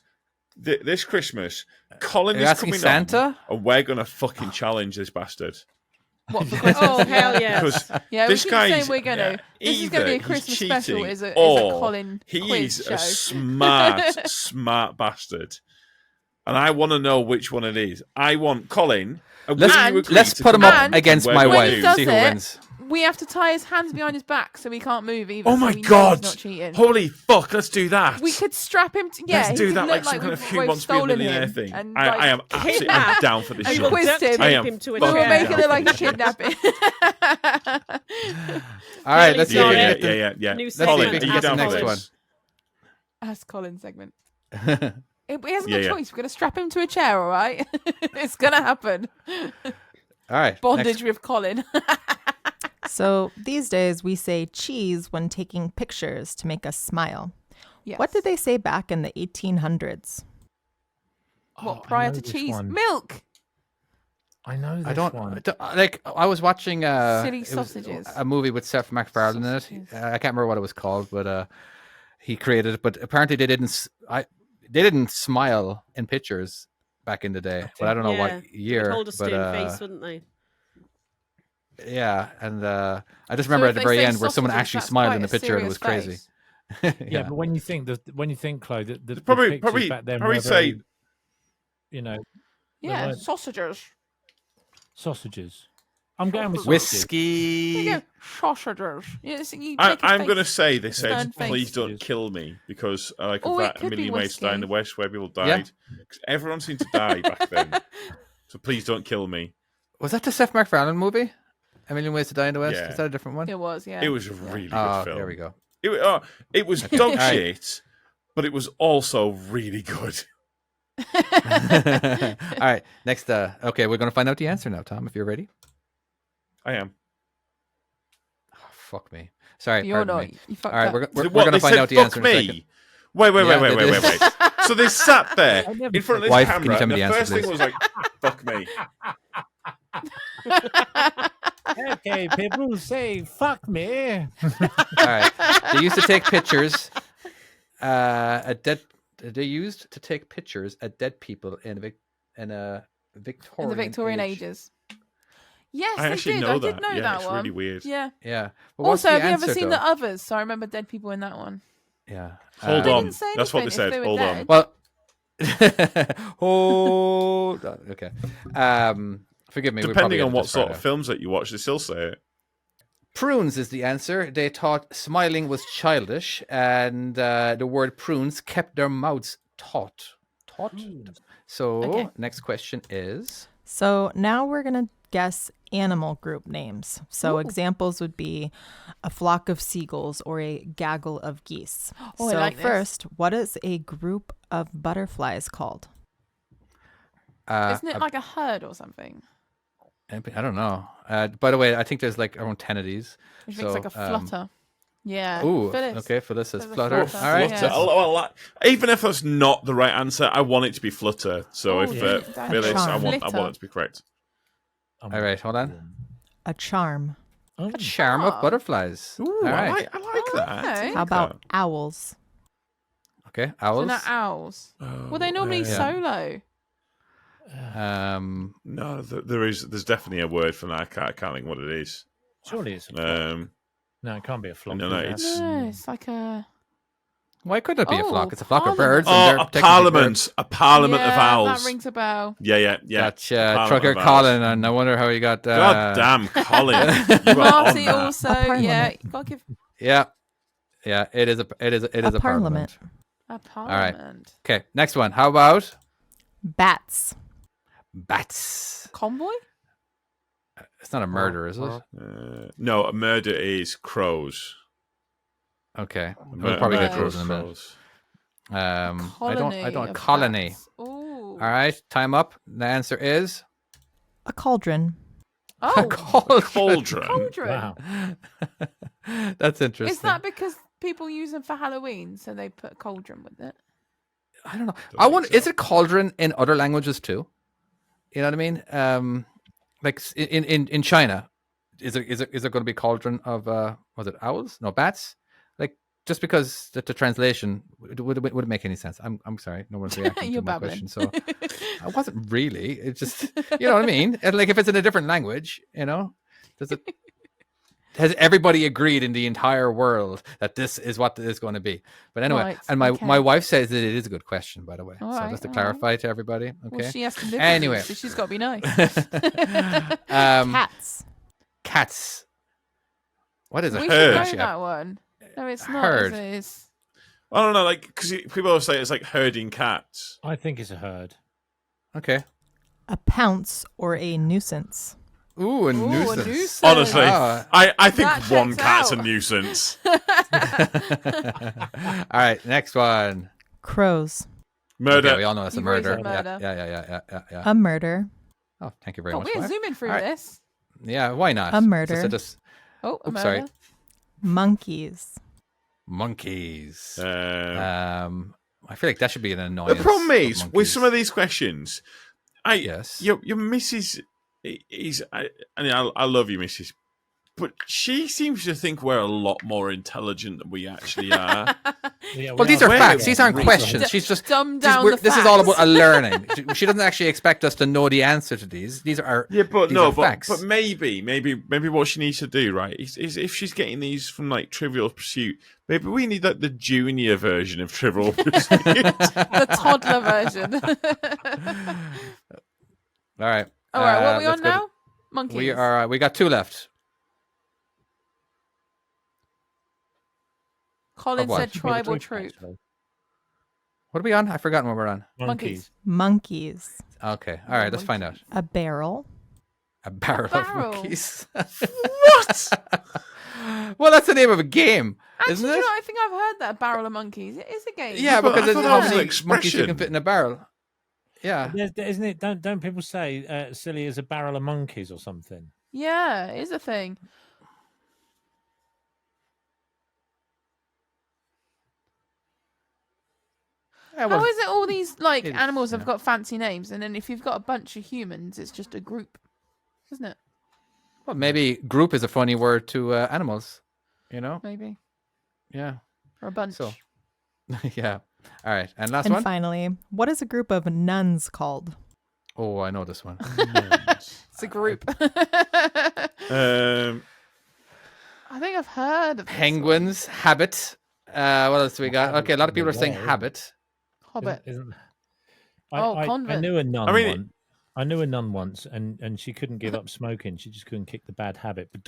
Colin Are you is asking coming Santa? on, and we're gonna fucking challenge this bastard. What for Christmas? Oh, hell yes. Because Yeah, this we keep guy saying is we're gonna. This is gonna be a either Christmas he's special. cheating Is a or Colin he quiz is show. a smart bastard, and I want to know which one it is. I want Colin. and will you And- agree Let's to put him come up on And against and my we're when gonna he wife. does See who it- wins. We have to tie his hands behind his back so he can't move either. Oh so my we know god! he's not cheating. Holy fuck! Let's do that. We could strap him. Yeah, Let's he do could that look like some kind of we've Who Wants to be a stolen Millionaire him thing. and, I am absolutely kidnap. down for this And shit. quiz Duct him. tape I am him to a fucking We will chair. make it look like a kidnapping. All right. Let's see if Got we can it. get Yeah. New Let's segment. see if Colin, we are can you get the down for next this? one. That's Colin's segment. the. He hasn't got Yeah. a choice. We're going to strap him to a chair, all right? It's going to happen. All right. Bondage next. with Colin. So these days we say cheese when taking pictures to make us smile. Yes. What did they say back in the 1800s? What, Oh, I prior know to this cheese? one. Milk. I know this I don't one. like. I was watching Silly it was sausages. a movie with Seth MacFarlane in it. Sausages. I can't remember what it was called, but he created it. But apparently they didn't smile in pictures back in the day. But I don't know Yeah, what they would year. hold a But stern face, wouldn't they? yeah, and I just remember So at the if they very say end where someone sausages, actually that's smiled quite in the a picture and it was serious crazy. face. Yeah, but when you think, Chloe, the Probably, pictures back then probably were say very, you know, Yeah, weren't- sausages. sausages. I'm going with sausages. Whiskey. There you go. Sausages. Yes, you I, make a I'm going to face. say they said, Stern face. "Please don't kill me," because like Oh, of it that A could be Million Ways to Die in the whiskey. West, where people Yeah. died. 'Cause everyone seemed to die back then. So please don't kill me. Was that the Seth MacFarlane movie? A Million Ways to Die in the West? Yeah. Is that a different one? It was, yeah. It was a really good Oh, film. there we go. It was dog Alright. shit, but it was also really good. All right, next. Okay, we're gonna find out the answer now, Tom. If you're ready. I am. Oh, fuck me. Sorry, You're pardon not. me. You fucked All right, up. we're What, gonna they find said, out the "Fuck answer in a me." second. Wait. Yeah, they did. So they sat there I never in front of this Wife, can you camera. tell me And the the answer, first thing please? was like, "Fuck me." Okay, people say fuck me. All right, they used to take pictures. They used to take pictures at dead people in a Victorian. In the Victorian age. ages. Yes, I they actually did. know I that. did know Yeah, that it's one. really weird. Yeah. Yeah. But what's Also, the have you ever answer, seen though? the others? So I remember dead people in that one. Yeah. Hold They on. didn't say That's what they anything if said. were Hold on. dead. Well, hold on. Okay. Forgive me. we probably Depending on edited what this part sort of out. films that you watch, they still say it. Prunes is the answer. They thought smiling was childish, and the word prunes kept their mouths taut. So, Okay. next question is So now we're going to guess animal group names. So Ooh. examples would be a flock of seagulls or a gaggle of geese. Oh, I So like this. first, what is a group of butterflies called? Isn't it like a herd or something? I don't know. By the way, I think there's like around 10 of these. Which makes like a flutter. Yeah. Ooh, Phyllis. okay. Phyllis says There's a flutter. flutter. All right. Yeah. Flutter. Even if that's not the right answer, I want it to be flutter. So Oh, if yeah. Phyllis, I Charm. want Flitter. it to be correct. All right, hold on. A charm. A charm of Oh. butterflies. Ooh, All I right. like that. Okay. How about owls? Okay, So owls. not owls. Well, they normally yeah. solo. No, there's definitely a word for that. I can't think what it is. Surely it's a flock. Um, No, it can't be a flock. no, is no, it? it's- No, it's like a. Why couldn't it be a Oh, flock? It's a flock of parliament. birds. and they're a technically parliament. A parliament yeah, of owls. That rings a bell. Yeah. Gotcha. Parliament Trucker of owls. Colin, and I wonder how he got. God damn, Colin. You are on Marty that. also. A Yeah, parliament. you gotta give Yeah, it is a A parliament. a parliament. Okay, next one. How about Bats. bats? Convoy? It's not a murder, is it? No, a murder is crows. Okay, A we'll probably get murder those is in a minute. crows. I don't of colony. bats. Ooh. All right, time up. The answer is A cauldron. Oh, Cauldron. cauldron. Wow. That's interesting. Is that because people use them for Halloween, so they put a cauldron with it? I don't know. Don't I think wonder, so. is it cauldron in other languages too? You know what I mean? Like in China, is it going to be cauldron of was it owls? No, bats. Like just because the translation would it make any sense? I'm sorry, no one's reacting You're to my babbling. question. So I wasn't really. It just you know what I mean. And like if it's in a different language, you know, does it? Has everybody agreed in the entire world that this is what it is going to be? But anyway, Right, and my okay. wife says that it is a good question, by the way. All so right, just to all clarify to everybody, okay. Well, she has to live Anyway. with you, so she's got to be nice. Cats. Cats. What is a we herd. should know Actually, that one. No, it's not. Herd. It is. I don't know, like because people always say it's like herding cats. I think it's a herd. Okay. A pounce or a nuisance. Ooh, a Ooh, a nuisance. nuisance. Honestly, Ah. I think That one checks cat's out. a nuisance. All right, next one. Crows. Murder. Okay, we all know that's a You've already murder. said murder. Yeah. A murder. Oh, thank you very Oh, much. we're wife. zooming through All right. this. Yeah, why not? A murder. Just Oh, Oops, sorry. Amanda. Monkeys. Monkeys. Um, I feel like that should be an annoyance. the problem of is with some of monkeys. these questions, Yes. your missus is. I love you, missus, but she seems to think we're a lot more intelligent than we actually are. Yeah, Well, we these are Wait. facts. These aren't Research. questions. She's just Dumb down the This is all facts. about a learning. She doesn't actually expect us to know the answer to these. These are Yeah, but these no, are facts. but maybe what she needs to do, right, is if she's getting these from like Trivial Pursuit, maybe we need like the junior version of Trivial Pursuit. The toddler version. All right. All right, what are we let's on go to- now? Monkeys. We are. We got 2 left. Colin what? said tribal troop. What are we on? I've forgotten what we're on. Monkeys. Monkeys. Okay. All right. Let's find out. A barrel. A barrel of barrel. monkeys. What? Well, that's the name of a game, Actually, isn't do you it? know, I think I've heard that, a barrel of monkeys. It is a game. Yeah, But I because thought it's that how was an many monkeys you expression. can fit in a barrel. Yeah. Isn't it? Don't people say silly as a barrel of monkeys or something? Yeah, it is a thing. Yeah, well, How is it all these like it is, animals have yeah. got fancy names, and then if you've got a bunch of humans, it's just a group, isn't it? well, maybe group is a funny word to animals. You know? Maybe Yeah. or a bunch. So, yeah. All right. And last And one. finally, what is a group of nuns called? Oh, I know this one. It's a group. Um, I think I've heard of this Penguins, habit. What else do we got? Okay, a lot of people are saying habit. one. Hobbit. Isn't Oh, I convent. knew a nun I mean, once. I knew a nun once, and she couldn't give up smoking. She just couldn't kick the bad habit. But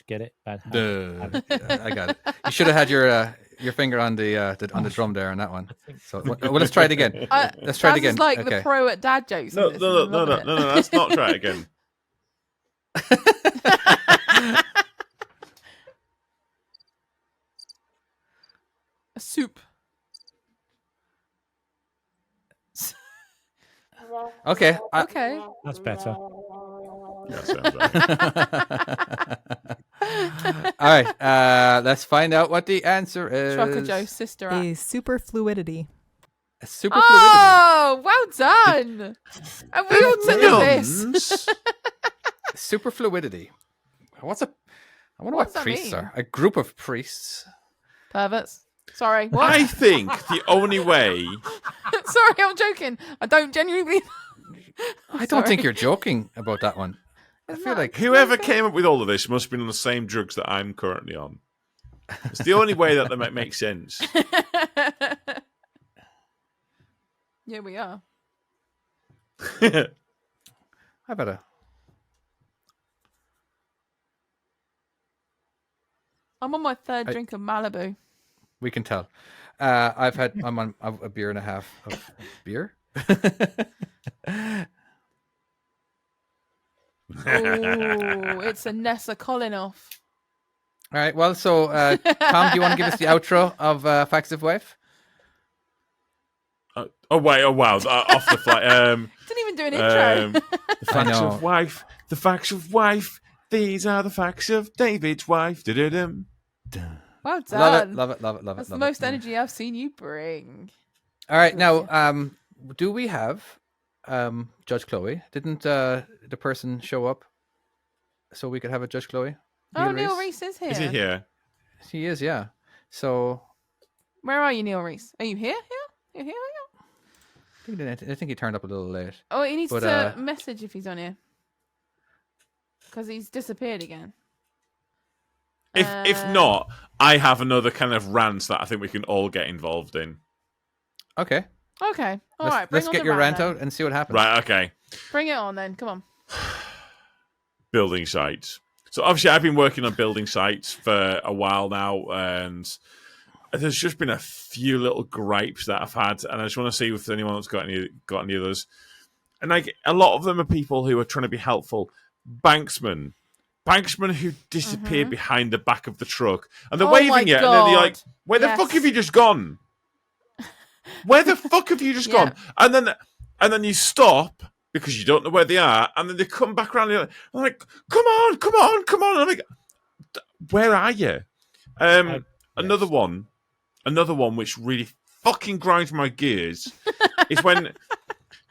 get it? Bad habit. Yeah, I got it. You should have had your finger on the drum there on that one. So well, let's try it again. Let's try it Daz again. is like Okay. the pro at dad jokes. no, and no, this, no, and no, I'm no, loving no, it. Let's not try it again. A soup. Okay. Okay. That's better. Yeah, sounds right. All right. Let's find out what the answer is. Trucker Joe's sister act. A superfluidity. Superfluidity. Oh, well done. And we all took this. Nuns? Superfluidity. What's a? I wonder What what does that priests mean? are. A group of priests. Perverts. Sorry. What? I think the only way. Sorry, I'm joking. I don't genuinely. I don't think you're joking about that one. I feel like Whoever came up with all of this must have been on the same drugs that I'm currently on. It's the only way that might make sense. Yeah, we are. I better. I'm on my third drink of Malibu. We can tell. I'm on a beer and a half of beer. Oh, it's a Nessa Colin off. All right. Well, so Tom, do you want to give us the outro of Facts of Wife? Oh wait! Oh wow! Off the fly. Didn't even do an intro. The facts know. of wife. The facts of wife. These are the facts of David's wife. Da-da-dum. Well done. Love it. Love it. Love it. Love That's it. the love most it. energy I've seen you bring. All right. Now, do we have Judge Chloe? Didn't the person show up so we could have a Judge Chloe? Oh, Neil Reese is here. Is he here? He is, yeah. So Where are you, Neil Reese? Are you here? You're here? I think he turned up a little late. Oh, he needs But, to message if he's on here. Because he's disappeared again. If not, I have another kind of rant that I think we can all get involved in. Okay. Okay. All right. Let's Bring on get the your rant then. out and see what happens. Right, okay. Bring it on then. Come on. Building sites. So obviously I've been working on building sites for a while now, and there's just been a few little gripes that I've had, and I just want to see if anyone else got any others. And like a lot of them are people who are trying to be helpful. Banksman who disappeared behind the back of the truck, and they're Oh my waving it, and then you're like, God. "Where the Yes. fuck have you just gone? Where the fuck have you just Yeah. gone?" And then you stop because you don't know where they are, and then they come back around. And you're like, "Come on!" And I'm like, where are you? Yes. Another one which really fucking grinds my gears is when.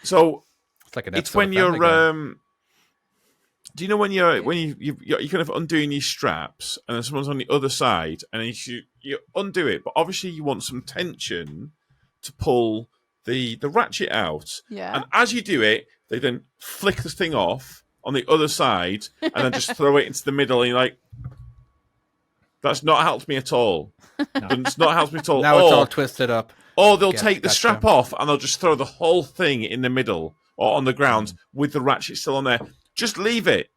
So It's like an it's episode when of Family Guy. you're. Do you know when you're kind of undoing your straps and then someone's on the other side and you undo it, but obviously you want some tension to pull the ratchet out. Yeah. And as you do it, they then flick the thing off on the other side and then just throw it into the middle. And you're like, that's not helped me at all. No. It's not helped me at all. Now it's all twisted up. Or they'll Yes, take the gotcha. strap off and they'll just throw the whole thing in the middle or on the ground with the ratchet still on there. Just leave it.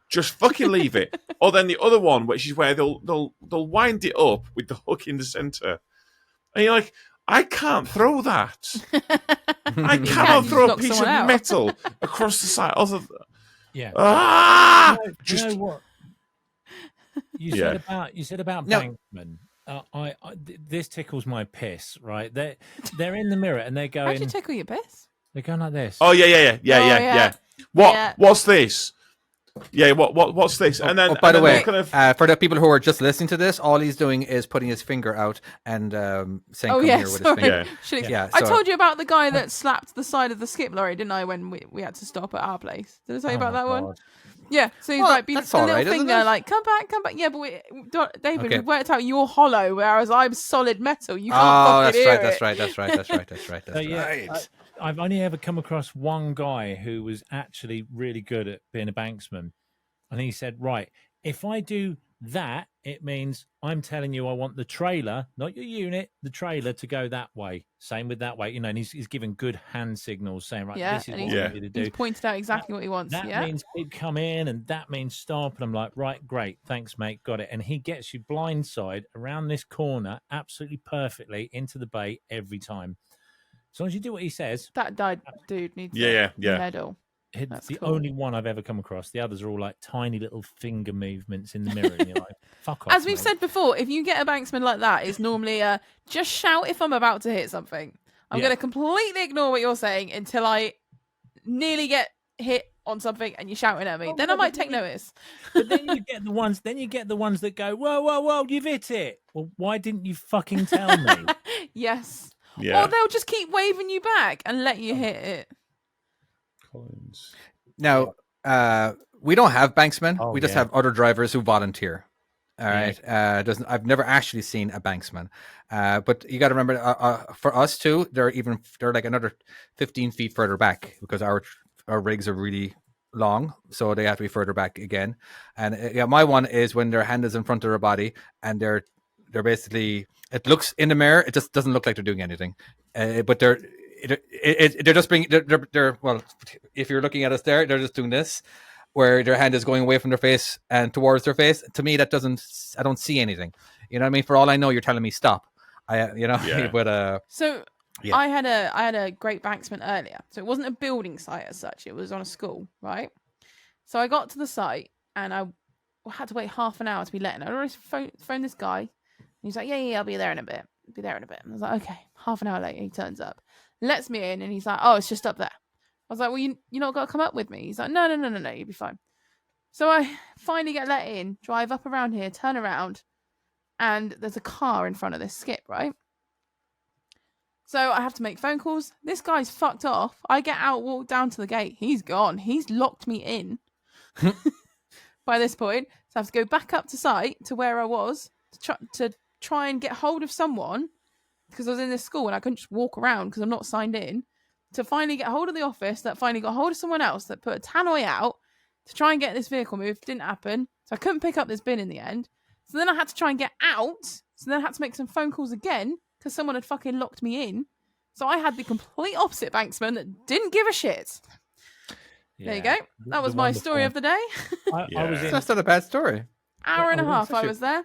Just fucking leave it. Or then the other one, which is where they'll wind it up with the hook in the center. And you're like, I can't throw that. I You cannot can, you throw a just knock piece of someone out. metal across the side. Yeah. Ah! You Just know what? You said about No. Bankman. This tickles my piss. Right? They're in the mirror and they're How'd you going. tickle your piss? They're going like this. oh yeah. yeah. What? Yeah. What's this? Yeah, what's this? And then, by and the then way, they'll kind of, for the people who are just listening to this, all he's doing is putting his finger out and saying, Oh "Come yeah, here" with his sorry. finger. Yeah. Should Yeah, I so- told you about the guy that slapped the side of the skip lorry, didn't I? When we had to stop at our place. Did I tell you about that one? Yeah. So he's Well, like, that's the all little right, isn't finger, it? like, come back. Yeah, but David, Okay. we worked out you're hollow, whereas I'm solid metal. You can't Oh, fucking that's right, hear that's it. right, that's right, that's right, that's right, that's So, yeah, right. I've only ever come across one guy who was actually really good at being a banksman. And he said, right, if I do that, it means I'm telling you I want the trailer, not your unit, the trailer to go that way. Same with that way, you know, and he's giving good hand signals saying, right, Yeah, this is and what he's- I want you to do. He's pointed out exactly what he wants. That Yeah. means keep come in and that means stop. And I'm like, right, great. Thanks, mate. Got it. And he gets you blindside around this corner absolutely perfectly into the bay every time. As long as you do what he says, That died dude needs Yeah, a yeah. medal. it's That's the cool. only one I've ever come across. The others are all like tiny little finger movements in the mirror. And you're like, fuck off. As we've mate. said before, if you get a banksman like that, it's normally just shout if I'm about to hit something. I'm Yeah. going to completely ignore what you're saying until I nearly get hit on something and you're shouting at me. Oh, then I no, might but take notice. But then you get the ones. Then you get the ones that go, whoa, you've hit it. Well, why didn't you fucking tell me? Yes. yeah. Or they'll just keep waving you back and let you hit it. Collins. Now, we don't have banksmen. Oh, we just yeah. have other drivers who volunteer. All Yeah. right. I've never actually seen a banksman. But you got to remember, for us too, they're like another 15 feet further back because our rigs are really long, so they have to be further back again. And yeah, my one is when their hand is in front of their body and they're basically, it looks in the mirror, it just doesn't look like they're doing anything, but they're just bringing they're well, if you're looking at us there, they're just doing this where their hand is going away from their face and towards their face. To me, I don't see anything. You know what I mean? For all I know, you're telling me stop. Yeah. But So Yeah. I had a great banksman earlier. So it wasn't a building site as such. It was on a school, right? So I got to the site and I had to wait half an hour to be let in. I already phoned this guy. And he's like, yeah, I'll be there in a bit. And I was like, okay. Half an hour later, he turns up, lets me in, and he's like, oh, it's just up there. I was like, well, you not got to come up with me. He's like, no, you'll be fine. So I finally get let in, drive up around here, turn around, and there's a car in front of this skip, right? So I have to make phone calls. This guy's fucked off. I get out, walk down to the gate. He's gone. He's locked me in by this point. So I have to go back up to site to where I was to try and get hold of someone because I was in this school and I couldn't just walk around because I'm not signed in. To finally get hold of the office that finally got hold of someone else that put a tannoy out to try and get this vehicle moved. Didn't happen. So I couldn't pick up this bin in the end. So then I had to try and get out. So then I had to make some phone calls again because someone had fucking locked me in. So I had the complete opposite banksman that didn't give a shit. There you go. That was my story of the day. I was in that's not a bad story. Hour and a Oh, half such I a- was there.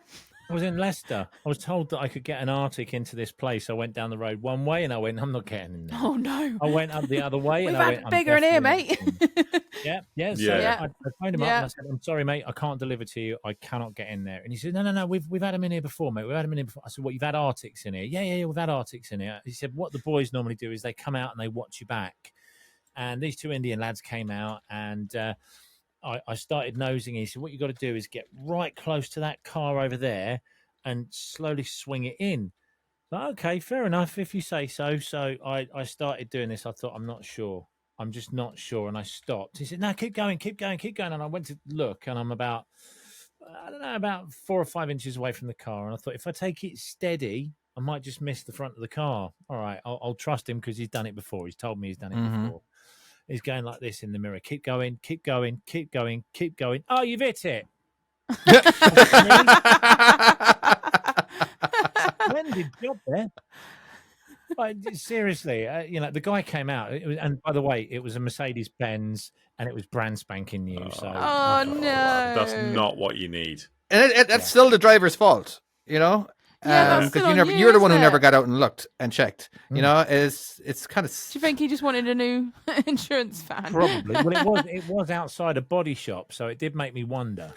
I was in Leicester. I was told that I could get an Arctic into this place. I went down the road one way and I went, I'm not getting in there. Oh no. I went up the other way We've and I had went, I'm bigger in here, definitely mate. not in. Yeah. So Yeah. I phoned him up Yeah. and I said, I'm sorry, mate, I can't deliver to you. I cannot get in there. And he said, no, we've had them in here before, mate. We've had them in here before. I said, what, you've had Arctics in here? Yeah, we've had Arctics in here. He said, what the boys normally do is they come out and they watch you back. And these two Indian lads came out and I started nosing. He said, "What you got to do is get right close to that car over there and slowly swing it in." So, okay, fair enough if you say so. So I started doing this. I thought, I'm not sure. I'm just not sure. And I stopped. He said, "No, keep going, keep going, keep going." And I went to look, and I'm about, I don't know, about 4 or 5 inches away from the car. And I thought, if I take it steady, I might just miss the front of the car. All right, I'll trust him because he's done it before. He's told me he's done it before. He's going like this in the mirror. Keep going, keep going, keep going, keep going. Oh, you've hit it. Splendid job there. But seriously, the guy came out, and by the way, it was a Mercedes Benz, and it was brand spanking new. So, Oh no, That's not what you need. And that's still the driver's fault, you know. Yeah, that's still on You're the one who isn't never it? got out and looked and checked. You know, it's kind of. Do you think he just wanted a new insurance van? probably. Well, it was outside a body shop, so it did make me wonder.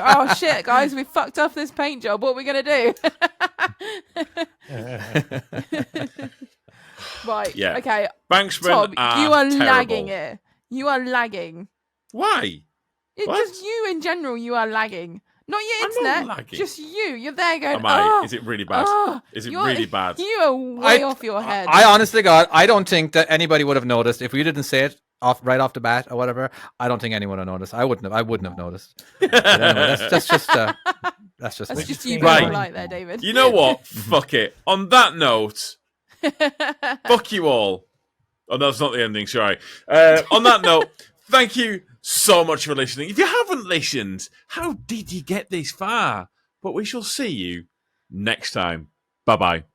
Oh shit, guys, we fucked off this paint job. What are we gonna do? Right. Yeah. Okay. Banksmen Tom, are you are terrible. lagging it. You are lagging. Why? What? Just you in general. You are lagging. Not your I'm not internet. lagging. Just you. You're there going. Am I? Oh, Is it really bad? oh." Is it You're- really bad? You are way off your head. I honestly, God, I don't think that anybody would have noticed if we didn't say it right off the bat or whatever. I don't think anyone would have noticed. I wouldn't have noticed. But anyway, that's just That's me. just you Right. being polite there, David. You know what? Fuck it. On that note, fuck you all. Oh, no, that's not the ending. Sorry. On that note, thank you so much for listening. If you haven't listened, how did you get this far? But we shall see you next time. Bye-bye.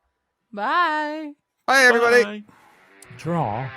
Bye. Bye, everybody. Bye. Draw.